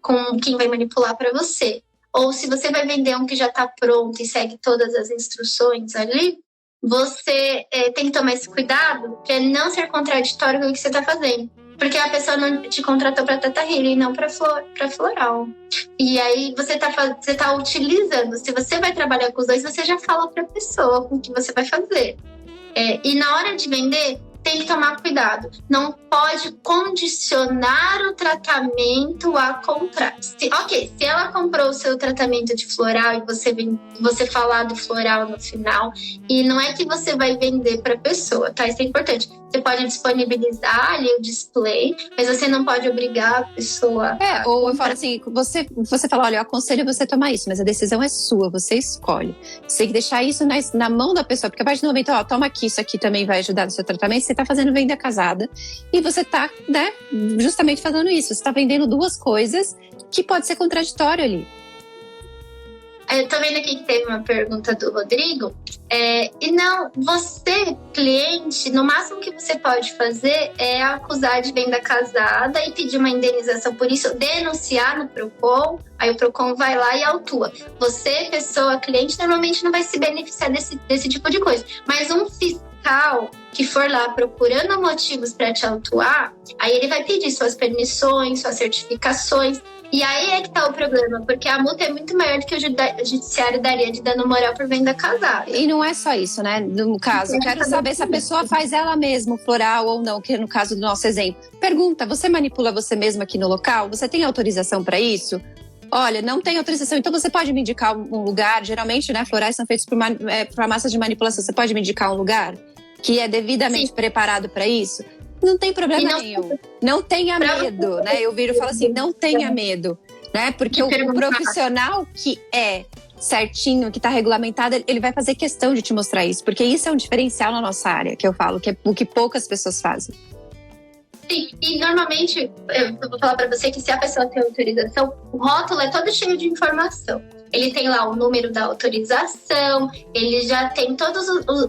com quem vai manipular para você. Ou se você vai vender um que já está pronto e segue todas as instruções ali, você tem que tomar esse cuidado para não ser contraditório com o que você está fazendo. Porque a pessoa não te contratou para Theta Healing, não para floral. E aí você tá utilizando. Se você vai trabalhar com os dois, você já fala para a pessoa com o que você vai fazer. E na hora de vender, tem que tomar cuidado. Não pode condicionar o tratamento a comprar. Se ela comprou o seu tratamento de floral e você falar do floral no final, e não é que você vai vender para a pessoa, tá? Isso é importante. Você pode disponibilizar ali o display, mas você não pode obrigar a pessoa a ou comprar. eu falo assim, você fala, olha, eu aconselho você a tomar isso, mas a decisão é sua, você escolhe. Você tem que deixar isso na mão da pessoa, porque a partir do momento, toma aqui, isso aqui também vai ajudar no seu tratamento, você tá fazendo venda casada e você tá, né, justamente fazendo isso. Você tá vendendo duas coisas que pode ser contraditório ali. Eu tô vendo aqui que teve uma pergunta do Rodrigo. E não, você, cliente, no máximo que você pode fazer é acusar de venda casada e pedir uma indenização por isso, denunciar no Procon, aí o Procon vai lá e autua. Você, pessoa, cliente, normalmente não vai se beneficiar desse tipo de coisa. Mas um fiscal que for lá procurando motivos para te autuar, aí ele vai pedir suas permissões, suas certificações. E aí é que tá o problema, porque a multa é muito maior do que o judiciário daria de dano moral por venda casada. E não é só isso, né? No caso, eu quero saber se a pessoa faz ela mesma o floral ou não, que no caso do nosso exemplo. Pergunta, você manipula você mesma aqui no local? Você tem autorização para isso? Olha, não tem autorização, então você pode me indicar um lugar? Geralmente, né, florais são feitos por farmácias de manipulação. Você pode me indicar um lugar que é devidamente preparado para isso? Não tem problema nenhum. Não tenha medo, né? Eu viro e falo assim, não tenha medo, né? Porque o profissional que é certinho, que está regulamentado, ele vai fazer questão de te mostrar isso. Porque isso é um diferencial na nossa área, que eu falo, que é o que poucas pessoas fazem. Sim, e normalmente, eu vou falar para você que se a pessoa tem autorização, o rótulo é todo cheio de informação. Ele tem lá o número da autorização, ele já tem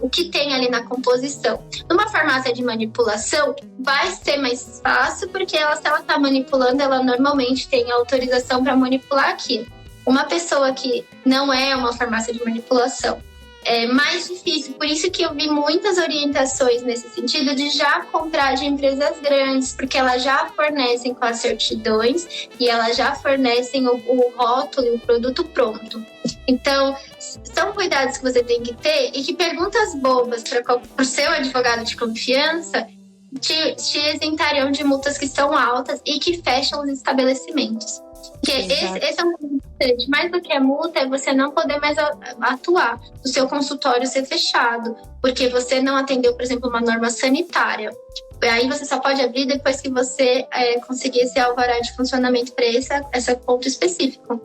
o que tem ali na composição. Numa farmácia de manipulação, vai ser mais fácil, porque se ela está manipulando, ela normalmente tem autorização para manipular aquilo. Uma pessoa que não é uma farmácia de manipulação, é mais difícil, por isso que eu vi muitas orientações nesse sentido de já comprar de empresas grandes, porque elas já fornecem com as certidões e elas já fornecem o rótulo e o produto pronto. Então, são cuidados que você tem que ter e que perguntas bobas para o seu advogado de confiança te isentariam de multas que são altas e que fecham os estabelecimentos. Porque esse é um ponto importante. Mais do que a multa é você não poder mais atuar, o seu consultório ser fechado, porque você não atendeu, por exemplo, uma norma sanitária. Aí você só pode abrir depois que você conseguir esse alvará de funcionamento para esse ponto específico.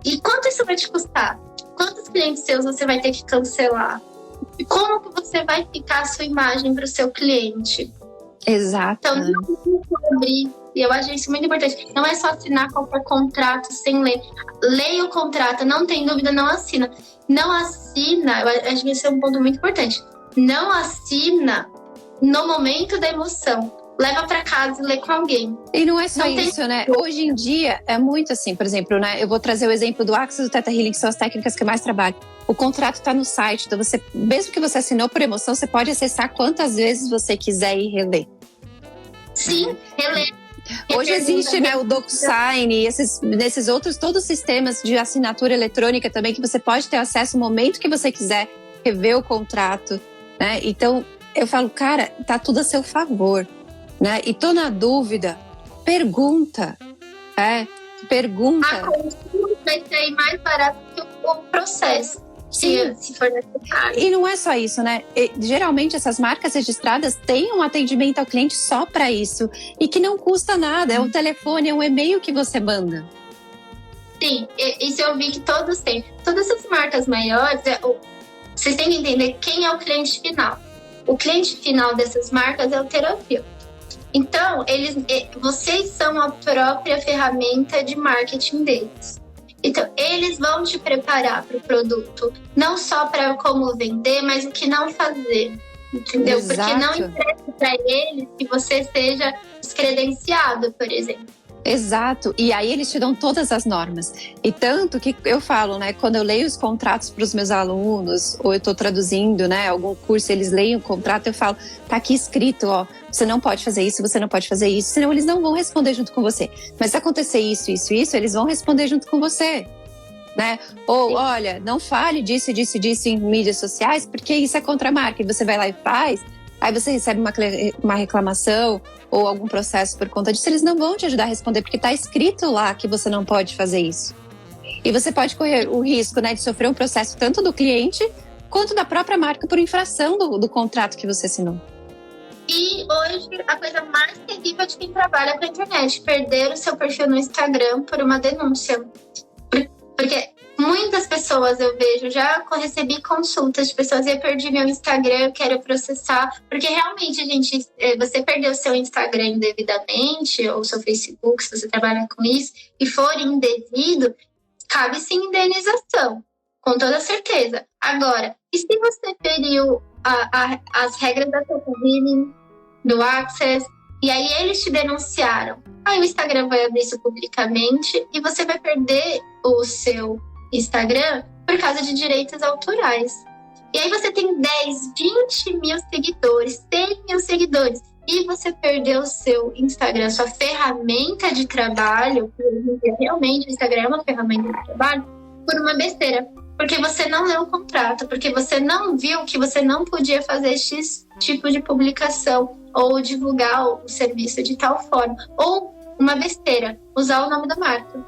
E quanto isso vai te custar? Quantos clientes seus você vai ter que cancelar? E como que você vai ficar a sua imagem para o seu cliente? Exato. Então, não pode abrir. E eu acho isso muito importante. Não é só assinar qualquer contrato sem ler. Leia o contrato, não tem dúvida, não assina. Não assina, eu acho que esse é um ponto muito importante. Não assina no momento da emoção. Leva para casa e lê com alguém. E não é só isso, né? Hoje em dia é muito assim, por exemplo, né? Eu vou trazer o exemplo do Axis e do Theta Healing, que são as técnicas que eu mais trabalho. O contrato está no site, então você, mesmo que você assinou por emoção, você pode acessar quantas vezes você quiser e reler. Sim, reler. Hoje existe, né, o DocuSign e nesses outros, todos os sistemas de assinatura eletrônica também, que você pode ter acesso no momento que você quiser, rever o contrato, né? Então, eu falo, cara, tá tudo a seu favor, né? E tô na dúvida, pergunta, pergunta. A consulta vai sair mais barato que o processo. Se for necessário. E não é só isso, né? Geralmente essas marcas registradas têm um atendimento ao cliente só para isso e que não custa nada, é um telefone, é um e-mail que você manda. Sim, isso eu vi que todos têm. Todas essas marcas maiores, vocês têm que entender quem é o cliente final. O cliente final dessas marcas é o terapeuta. Então, vocês são a própria ferramenta de marketing deles. Então, eles vão te preparar para o produto, não só para como vender, mas o que não fazer, entendeu? Exato. Porque não interessa para eles que você seja descredenciado, por exemplo. Exato, e aí eles te dão todas as normas. E tanto que eu falo, né, quando eu leio os contratos para os meus alunos, ou eu estou traduzindo, né, algum curso, eles leem o contrato, eu falo, tá aqui escrito, ó, você não pode fazer isso, você não pode fazer isso, senão eles não vão responder junto com você. Mas se acontecer isso, eles vão responder junto com você. né? Ou, olha, não fale disso em mídias sociais, porque isso é contra a marca. E você vai lá e faz, aí você recebe uma reclamação ou algum processo por conta disso, eles não vão te ajudar a responder, porque está escrito lá que você não pode fazer isso. E você pode correr o risco, né, de sofrer um processo tanto do cliente quanto da própria marca por infração do contrato que você assinou. E hoje, a coisa mais terrível de quem trabalha com a internet, perder o seu perfil no Instagram por uma denúncia. Porque muitas pessoas eu vejo, já recebi consultas de pessoas, eu perdi meu Instagram, eu quero processar. Porque realmente, gente, você perdeu o seu Instagram indevidamente, ou seu Facebook, se você trabalha com isso, e for indevido, cabe sim indenização, com toda certeza. Agora, e se você feriu as regras da Billing, do Access, e aí eles te denunciaram? Aí o Instagram vai abrir isso publicamente e você vai perder o seu Instagram por causa de direitos autorais. E aí você tem 10, 20 mil seguidores, 100 mil seguidores, e você perdeu o seu Instagram, sua ferramenta de trabalho, porque realmente o Instagram é uma ferramenta de trabalho, por uma besteira. Porque você não leu o contrato, porque você não viu que você não podia fazer esse tipo de publicação ou divulgar o serviço de tal forma. Ou uma besteira, usar o nome da marca.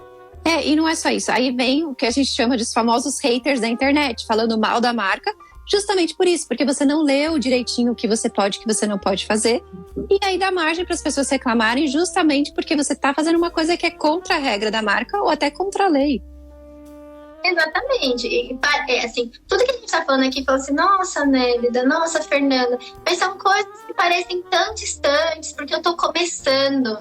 E não é só isso. Aí vem o que a gente chama de os famosos haters da internet, falando mal da marca, justamente por isso, porque você não leu direitinho o que você pode, o que você não pode fazer. E aí dá margem para as pessoas reclamarem justamente porque você está fazendo uma coisa que é contra a regra da marca ou até contra a lei. Exatamente. E, assim, tudo que a gente está falando aqui, fala assim, nossa, Nélida, nossa, Fernanda, mas são coisas que parecem tão distantes, porque eu estou começando.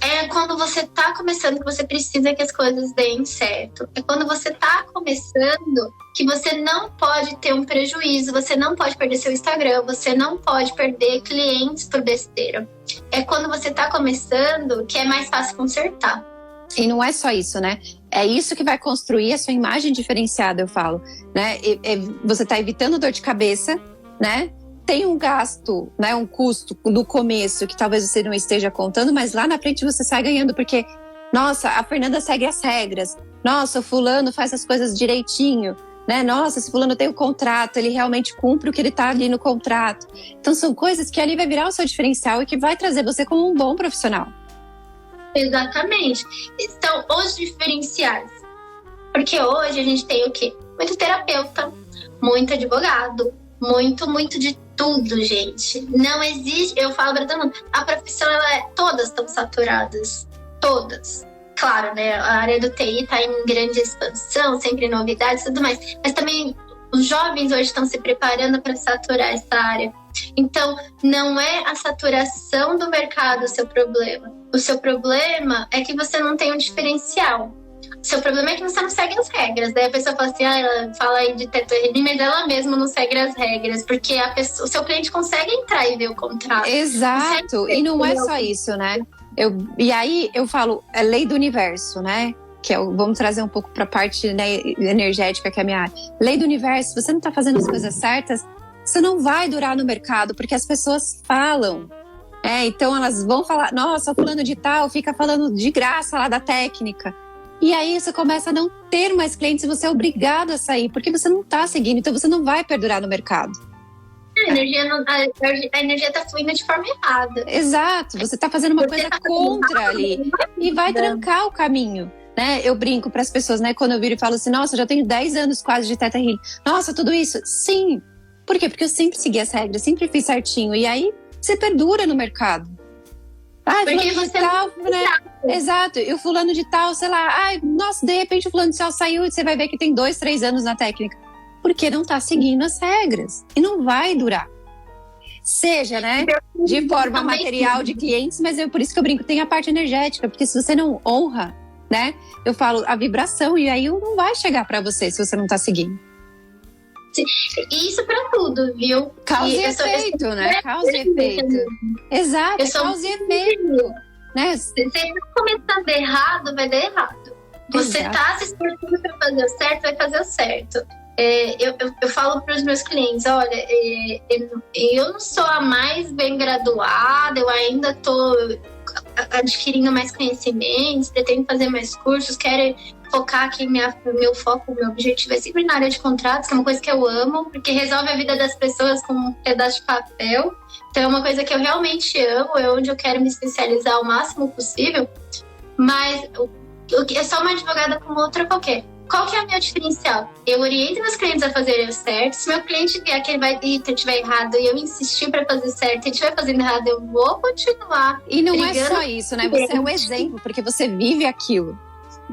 É quando você está começando que você precisa que as coisas deem certo. É quando você está começando que você não pode ter um prejuízo, você não pode perder seu Instagram, você não pode perder clientes por besteira. É quando você está começando que é mais fácil consertar. E não é só isso, né? É isso que vai construir a sua imagem diferenciada, eu falo, né? Você está evitando dor de cabeça, né? Tem um gasto, né? Um custo no começo que talvez você não esteja contando, mas lá na frente você sai ganhando, porque, nossa, a Fernanda segue as regras. Nossa, o fulano faz as coisas direitinho, né? Nossa, esse fulano tem um contrato, ele realmente cumpre o que ele está ali no contrato. Então são coisas que ali vai virar o seu diferencial e que vai trazer você como um bom profissional. Exatamente. Então, os diferenciais. Porque hoje a gente tem o quê? Muito terapeuta, muito advogado, muito de tudo, gente. Não existe, eu falo pra todo mundo, a profissão, todas estão saturadas. Todas. Claro, né? A área do TI está em grande expansão, sempre novidades e tudo mais. Mas também os jovens hoje estão se preparando para saturar essa área. Então, não é a saturação do mercado o seu problema. O seu problema é que você não tem um diferencial. O seu problema é que você não segue as regras. Daí a pessoa fala assim, ela fala aí de teto RD, mas ela mesma não segue as regras. Porque o seu cliente consegue entrar e ver o contrato. Exato. E não é só isso, né? E aí eu falo, é lei do universo, né? Que vamos trazer um pouco para a parte, né, energética, que é a minha área. Lei do universo, se você não está fazendo as coisas certas, você não vai durar no mercado, porque as pessoas falam. Então elas vão falar, nossa, fulano de tal fica falando de graça lá da técnica. E aí você começa a não ter mais clientes e você é obrigado a sair, porque você não está seguindo, então você não vai perdurar no mercado. A energia está fluindo de forma errada. Exato, você está fazendo uma coisa contra ali e vai trancar o caminho. Né? Eu brinco para as pessoas, né? Quando eu viro e falo assim, nossa, já tenho 10 anos quase de Theta Healing. Nossa, tudo isso? Sim. Por quê? Porque eu sempre segui as regras, sempre fiz certinho. E aí, você perdura no mercado. Porque você tal, né? Exato. E o fulano de tal, sei lá. Nossa, de repente o fulano de tal saiu e você vai ver que tem 2, 3 anos na técnica. Porque não tá seguindo as regras. E não vai durar. Seja, né? De forma material de clientes, mas por isso que eu brinco, tem a parte energética. Porque se você não honra, né? Eu falo a vibração e aí não vai chegar para você se você não tá seguindo. Isso para tudo, viu? Causa e efeito, né? Causa e efeito. Exato, causa e efeito. Né? Se você tá começando errado, vai dar errado. Você tá se esforçando para fazer o certo, vai fazer o certo. Eu falo para os meus clientes, olha, eu não sou a mais bem graduada, eu ainda tô adquirindo mais conhecimentos, pretendo fazer mais cursos, quero focar aqui, meu foco, meu objetivo é sempre na área de contratos, que é uma coisa que eu amo, porque resolve a vida das pessoas com um pedaço de papel. Então é uma coisa que eu realmente amo, é onde eu quero me especializar o máximo possível. Mas eu sou uma advogada como outra qualquer. Qual que é o meu diferencial? Eu oriento meus clientes a fazerem o certo. Se meu cliente vier que ele vai estiver errado e eu insistir para fazer certo e estiver fazendo errado, eu vou continuar. E não é só isso, né? Você é o exemplo, porque você vive aquilo,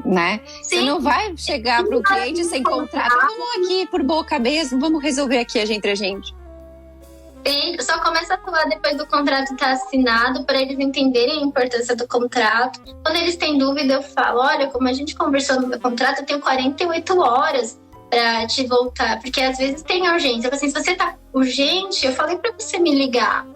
né? Sim. Você não vai chegar para o cliente sem contrato. Vamos aqui por boca mesmo, vamos resolver aqui entre a gente. Só começa a falar depois do contrato estar assinado, para eles entenderem a importância do contrato. Quando eles têm dúvida, eu falo, olha, como a gente conversou no meu contrato, eu tenho 48 horas para te voltar. Porque às vezes tem urgência. Eu falo assim, se você tá urgente, eu falei para você me ligar.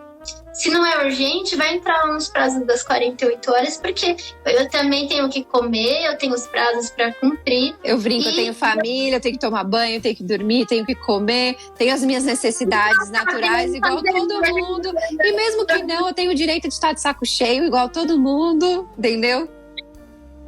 Se não é urgente, vai entrar nos prazos das 48 horas, porque eu também tenho que comer, eu tenho os prazos para cumprir. Eu brinco, eu tenho família, eu tenho que tomar banho, eu tenho que dormir, tenho que comer, tenho as minhas necessidades naturais, igual todo mundo. E mesmo que não, eu tenho o direito de estar de saco cheio, igual todo mundo, entendeu?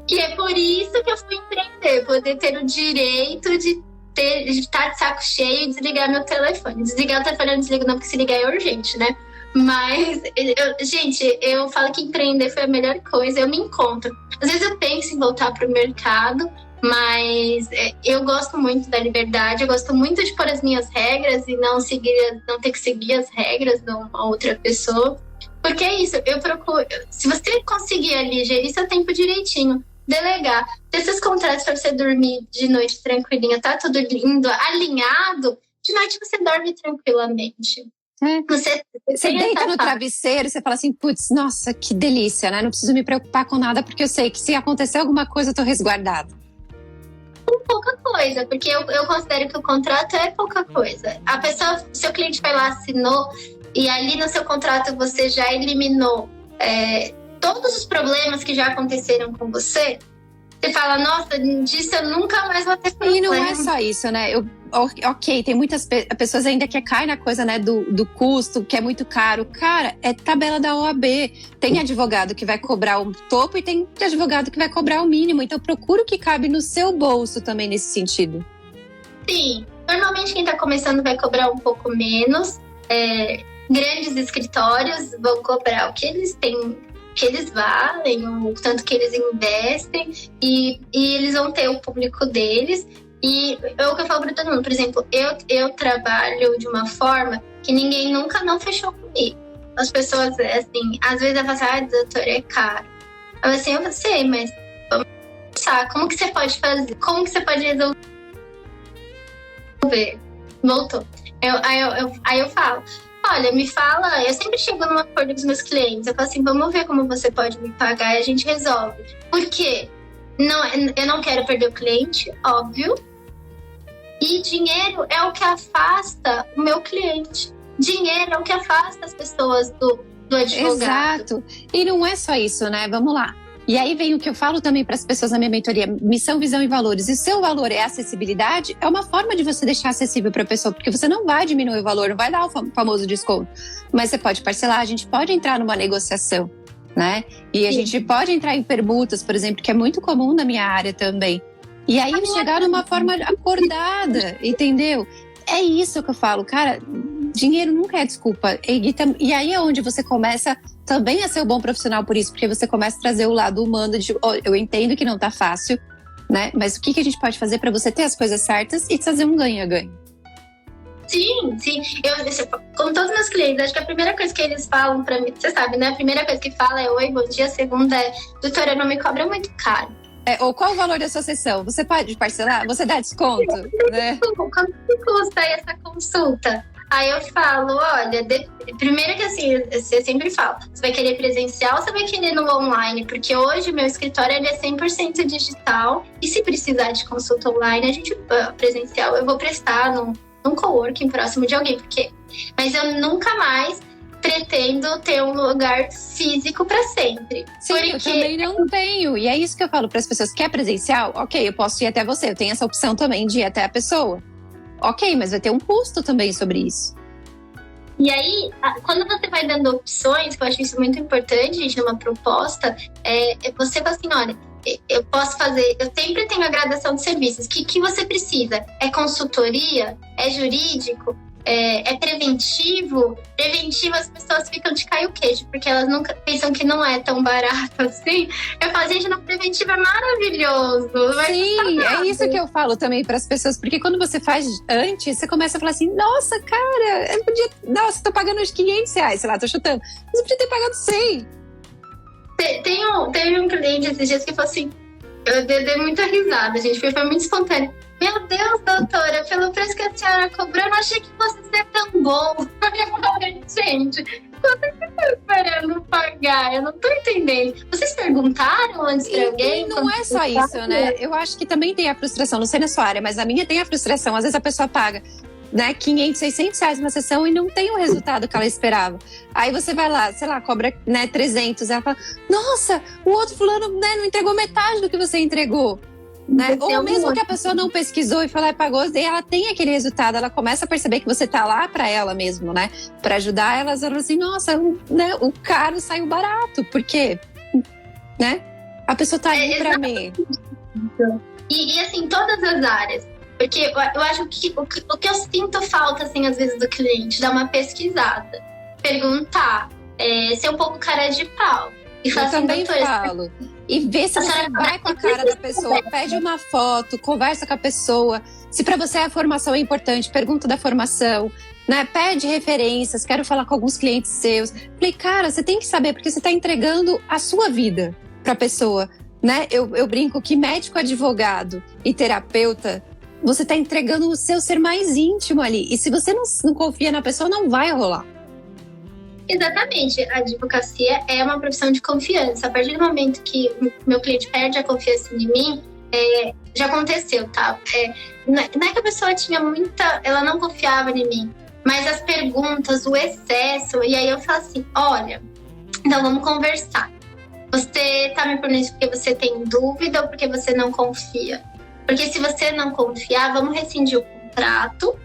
E é por isso que eu fui empreender, poder ter o direito de estar de saco cheio e desligar meu telefone. Desligar o telefone eu não desligo não, porque se ligar é urgente, né? Mas, gente, eu falo que empreender foi a melhor coisa, eu me encontro. Às vezes eu penso em voltar para o mercado, mas eu gosto muito da liberdade, eu gosto muito de pôr as minhas regras e não ter que seguir as regras de uma outra pessoa. Porque é isso, eu procuro, se você conseguir ali gerir seu tempo direitinho, delegar, ter seus contratos para você dormir de noite tranquilinha, tá tudo lindo, alinhado, de noite você dorme tranquilamente. Você deita no travesseiro, você fala assim, putz, nossa, que delícia, né? Não preciso me preocupar com nada, porque eu sei que se acontecer alguma coisa, eu tô resguardada. Pouca coisa, porque eu considero que o contrato é pouca coisa. A pessoa, seu cliente vai lá, assinou, e ali no seu contrato você já eliminou todos os problemas que já aconteceram com você. Você fala, nossa, disso eu nunca mais vou ter problema. E não é só isso, né? Ok, tem muitas pessoas ainda que caem na coisa, né, do custo, que é muito caro. Cara, é tabela da OAB. Tem advogado que vai cobrar o topo e tem advogado que vai cobrar o mínimo. Então procura o que cabe no seu bolso também nesse sentido. Sim, normalmente quem está começando vai cobrar um pouco menos. Grandes escritórios vão cobrar o que eles têm, que eles valem, o tanto que eles investem, e eles vão ter o público deles. E é o que eu falo para todo mundo, por exemplo, eu trabalho de uma forma que ninguém nunca não fechou comigo. As pessoas, assim, às vezes elas falam, doutor, é caro. Eu sei, mas vamos pensar, como que você pode fazer? Como que você pode resolver? Voltou. Aí eu falo, olha, me fala, eu sempre chego num acordo com os meus clientes, eu falo assim, vamos ver como você pode me pagar e a gente resolve. Por quê? Eu não quero perder o cliente, óbvio. E dinheiro é o que afasta o meu cliente. Dinheiro é o que afasta as pessoas do advogado. Exato. E não é só isso, né? Vamos lá. E aí vem o que eu falo também para as pessoas na minha mentoria, missão, visão e valores. E seu valor é acessibilidade, é uma forma de você deixar acessível para a pessoa, porque você não vai diminuir o valor, não vai dar o famoso desconto. Mas você pode parcelar, a gente pode entrar numa negociação, né? E a gente pode entrar em permutas, por exemplo, que é muito comum na minha área também. E aí chegar numa forma acordada, entendeu? É isso que eu falo, cara, dinheiro nunca é desculpa. E aí é onde você começa também a ser um bom profissional por isso, porque você começa a trazer o lado humano de, eu entendo que não tá fácil, né? Mas o que a gente pode fazer para você ter as coisas certas e fazer um ganha-ganha? Sim. Como todos os meus clientes, acho que a primeira coisa que eles falam pra mim, você sabe, né? A primeira coisa que fala é oi, bom dia. A segunda é, doutora, não me cobra muito caro. Ou qual o valor da sua sessão? Você pode parcelar? Você dá desconto? Né? Quanto custa essa consulta? Aí eu falo, olha, primeiro que assim, eu sempre falo, você vai querer presencial ou você vai querer no online? Porque hoje o meu escritório ele é 100% digital e se precisar de consulta online, presencial, eu vou prestar num coworking próximo de alguém. Mas eu nunca mais pretendo ter um lugar físico para sempre. Sim, porque eu também não tenho. E é isso que eu falo para as pessoas. Quer presencial? Ok, eu posso ir até você. Eu tenho essa opção também de ir até a pessoa. Ok, mas vai ter um custo também sobre isso. E aí, quando você vai dando opções, que eu acho isso muito importante, gente, numa proposta, você fala assim, olha, eu posso fazer, eu sempre tenho a gradação de serviços. O que você precisa? É consultoria? É jurídico? É preventivo? Preventivo, as pessoas ficam de cair o queijo, porque elas nunca pensam que não é tão barato assim. Eu falo, gente, no preventivo é maravilhoso. Sim, é isso que eu falo também para as pessoas, porque quando você faz antes, você começa a falar assim, nossa, cara, eu podia, nossa, tô pagando uns R$500, sei lá, tô chutando, mas eu podia ter pagado 100. Teve um cliente esses dias que falou assim, eu dei muita risada, gente, porque foi muito espontâneo. Meu Deus, doutora, pelo preço que a senhora cobrou, eu não achei que fosse ser tão bom. Eu falei, gente, quanto é que eu tô esperando pagar? Eu não tô entendendo. Vocês perguntaram antes pra alguém? E não é só isso, né? Eu acho que também tem a frustração, não sei na sua área, mas a minha tem a frustração. Às vezes a pessoa paga, né, R$500, R$600 na sessão e não tem o resultado que ela esperava. Aí você vai lá, sei lá, cobra, né, 300. Ela fala, nossa, o outro fulano, né, não entregou metade do que você entregou. Né? Ou mesmo que a pessoa não pesquisou e falou, pagou, e ela tem aquele resultado, ela começa a perceber que você tá lá pra ela mesmo, né? Pra ajudar ela fala assim, nossa, né, o caro saiu barato, porque, né? A pessoa tá aí pra mim. E assim, todas as áreas. Porque eu acho que o que eu sinto falta, assim, às vezes, do cliente, dar uma pesquisada, perguntar, ser um pouco cara de pau. E falar eu assim, também falo. E vê se você vai com a cara da pessoa, pede uma foto, conversa com a pessoa. Se para você a formação é importante, pergunta da formação, né? Pede referências, quero falar com alguns clientes seus. Falei, cara, você tem que saber, porque você está entregando a sua vida para a pessoa, né? Eu brinco que médico, advogado e terapeuta, você está entregando o seu ser mais íntimo ali. E se você não confia na pessoa, não vai rolar. Exatamente, a advocacia é uma profissão de confiança. A partir do momento que meu cliente perde a confiança em mim, já aconteceu, tá? Não é que a pessoa tinha ela não confiava em mim, mas as perguntas, o excesso, e aí eu falo assim, olha, então vamos conversar. Você tá me perguntando isso porque você tem dúvida ou porque você não confia? Porque se você não confiar, vamos rescindir o contrato,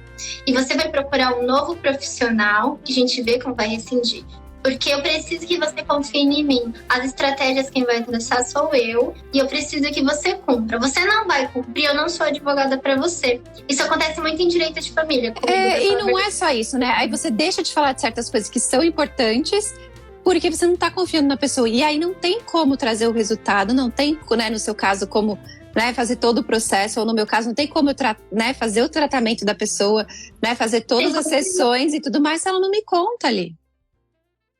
e você vai procurar um novo profissional, que a gente vê como vai rescindir. Porque eu preciso que você confie em mim. As estratégias quem vai traçar sou eu, e eu preciso que você cumpra. Você não vai cumprir, eu não sou advogada para você. Isso acontece muito em direito de família. E não é só isso, né? Aí você deixa de falar de certas coisas que são importantes, porque você não tá confiando na pessoa. E aí não tem como trazer o resultado, não tem, né, no seu caso, como... né, fazer todo o processo, ou no meu caso, não tem como eu né, fazer o tratamento da pessoa, né, fazer todas as sessões e tudo mais, se ela não me conta ali.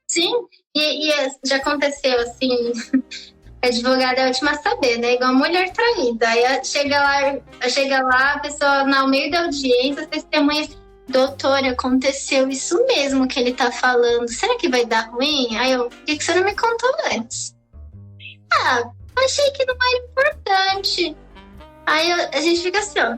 Sim, e já aconteceu assim, a advogada é a última a saber, né, igual a mulher traída. Aí chega lá, a pessoa, no meio da audiência, a testemunha, doutora, aconteceu isso mesmo que ele tá falando, será que vai dar ruim? Aí eu, por que você não me contou antes? Achei que não era importante. Aí a gente fica assim, ó.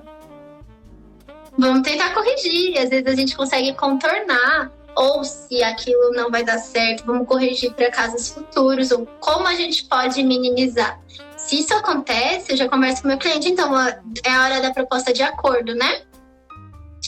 Vamos tentar corrigir. Às vezes a gente consegue contornar. Ou se aquilo não vai dar certo, vamos corrigir para casos futuros. Ou como a gente pode minimizar. Se isso acontece, eu já converso com o meu cliente. Então, é a hora da proposta de acordo, né?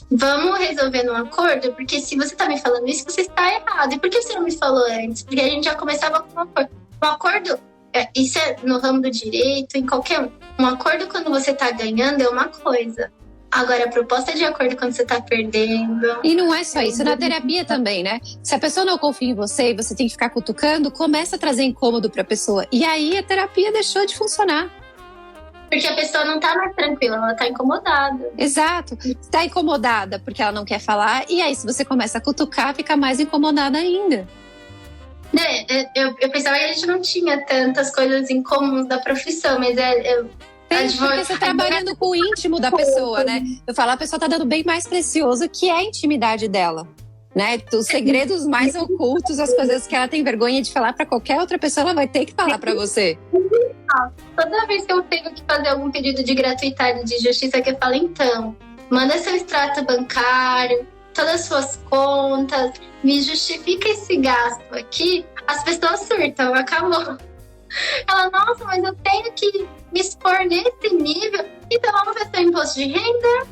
Vamos resolver no acordo? Porque se você tá me falando isso, você está errado. E por que você não me falou antes? Porque a gente já começava com um acordo. Um acordo... Isso é no ramo do direito, em qualquer um. Um acordo quando você tá ganhando é uma coisa. Agora, a proposta de acordo quando você tá perdendo... E não é só isso, na terapia também, né? Se a pessoa não confia em você e você tem que ficar cutucando, começa a trazer incômodo pra pessoa. E aí a terapia deixou de funcionar. Porque a pessoa não tá mais tranquila, ela tá incomodada. Exato. Tá incomodada porque ela não quer falar. E aí, se você começa a cutucar, fica mais incomodada ainda. Eu pensava que a gente não tinha tantas coisas em comum da profissão, mas porque você trabalhando com o íntimo da pessoa, né? Eu falo, a pessoa tá dando bem mais precioso que é a intimidade dela, né? Os segredos mais ocultos, as coisas que ela tem vergonha de falar pra qualquer outra pessoa, ela vai ter que falar pra você. Toda vez que eu tenho que fazer algum pedido de gratuidade de justiça, que eu falo, então, manda seu extrato bancário, todas as suas contas, me justifica esse gasto aqui, as pessoas surtam, acabou. Ela, nossa, mas eu tenho que me expor nesse nível, então vamos ver seu imposto de renda,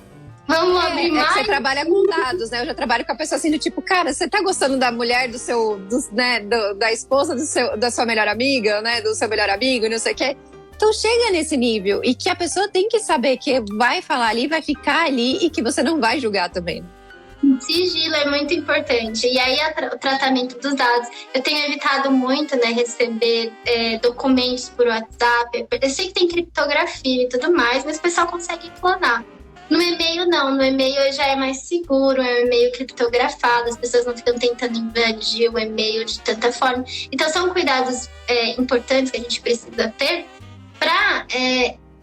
Vamos abrir É que mais? você trabalha com dados, né? Eu já trabalho com a pessoa assim, do tipo, cara, você tá gostando da mulher da esposa da sua melhor amiga, né? Do seu melhor amigo, não sei o quê. Então chega nesse nível e que a pessoa tem que saber que vai falar ali, vai ficar ali e que você não vai julgar também. Sigilo é muito importante. E aí, o tratamento dos dados. Eu tenho evitado muito, né, receber documentos por WhatsApp. Eu sei que tem criptografia e tudo mais, mas o pessoal consegue clonar. No e-mail, não. No e-mail já é mais seguro, é um e-mail criptografado, as pessoas não ficam tentando invadir o e-mail de tanta forma. Então, são cuidados importantes que a gente precisa ter para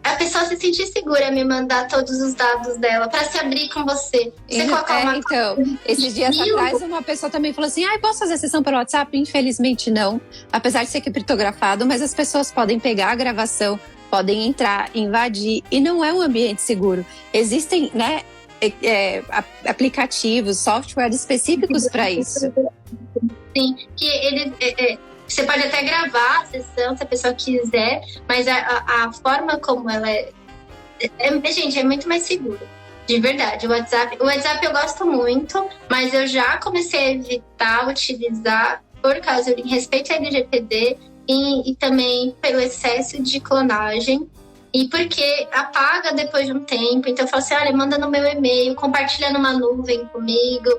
a pessoa se sentir segura, me mandar todos os dados dela, para se abrir com você. Você colocar uma então, esses dias atrás, uma pessoa também falou assim: posso fazer sessão pelo WhatsApp? Infelizmente não, apesar de ser criptografado, mas as pessoas podem pegar a gravação, podem entrar, invadir, e não é um ambiente seguro. Existem, né, aplicativos, softwares específicos para isso. Sim, que eles... você pode até gravar a sessão se a pessoa quiser, mas a forma como ela gente, é muito mais seguro. De verdade, o WhatsApp eu gosto muito, mas eu já comecei a evitar utilizar por causa de respeito à LGPD e também pelo excesso de clonagem. E porque apaga depois de um tempo. Então eu falo assim, olha, manda no meu e-mail, compartilha numa nuvem comigo,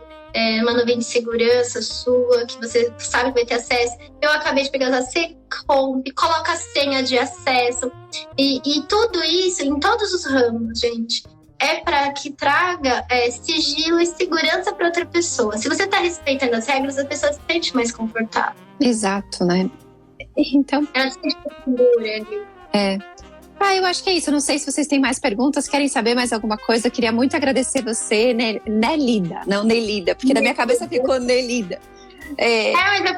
uma nuvem de segurança sua, que você sabe que vai ter acesso. Eu acabei de pegar você coloca a senha de acesso. E tudo isso em todos os ramos, gente, é para que traga sigilo e segurança para outra pessoa. Se você está respeitando as regras, a pessoa se sente mais confortável. Exato, né? Então, ela se sente segura ali. Eu acho que é isso. Não sei se vocês têm mais perguntas, querem saber mais alguma coisa. Eu queria muito agradecer você, Nelida. Não, Nelida, porque na minha cabeça ficou Nelida. Mas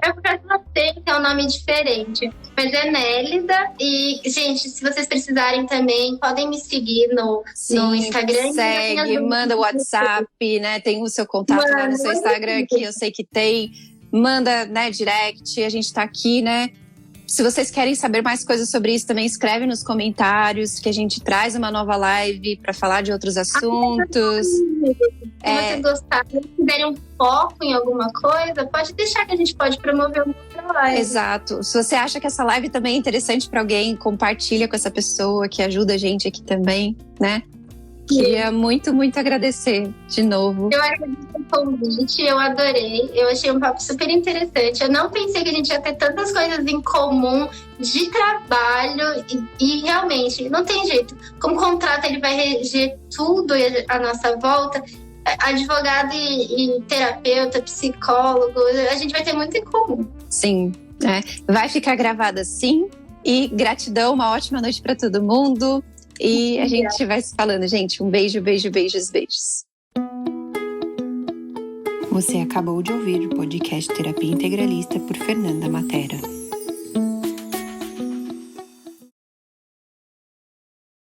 eu pensei que é um nome diferente. Mas é Nélida. E, gente, se vocês precisarem também, podem me seguir no Instagram. Segue, manda o WhatsApp, né? Tem o seu contato lá no seu Instagram, que eu sei que tem. Manda, né, direct. A gente tá aqui, né? Se vocês querem saber mais coisas sobre isso, também escreve nos comentários, que a gente traz uma nova live para falar de outros assuntos. Se vocês gostarem, se tiverem um foco em alguma coisa, pode deixar que a gente pode promover uma outra live. Exato. Se você acha que essa live também é interessante para alguém, compartilha com essa pessoa que ajuda a gente aqui também, né? Queria muito, muito agradecer de novo. Eu agradeço o convite, eu adorei. Eu achei um papo super interessante. Eu não pensei que a gente ia ter tantas coisas em comum de trabalho e realmente, não tem jeito. Como contrato, ele vai reger tudo à nossa volta. Advogado e terapeuta, psicólogo, a gente vai ter muito em comum. Sim, vai ficar gravada sim. E gratidão, uma ótima noite para todo mundo. E a gente vai se falando, gente. Um beijo, beijo, beijos, beijos. Você acabou de ouvir o podcast Terapia Integralista por Fernanda Matera.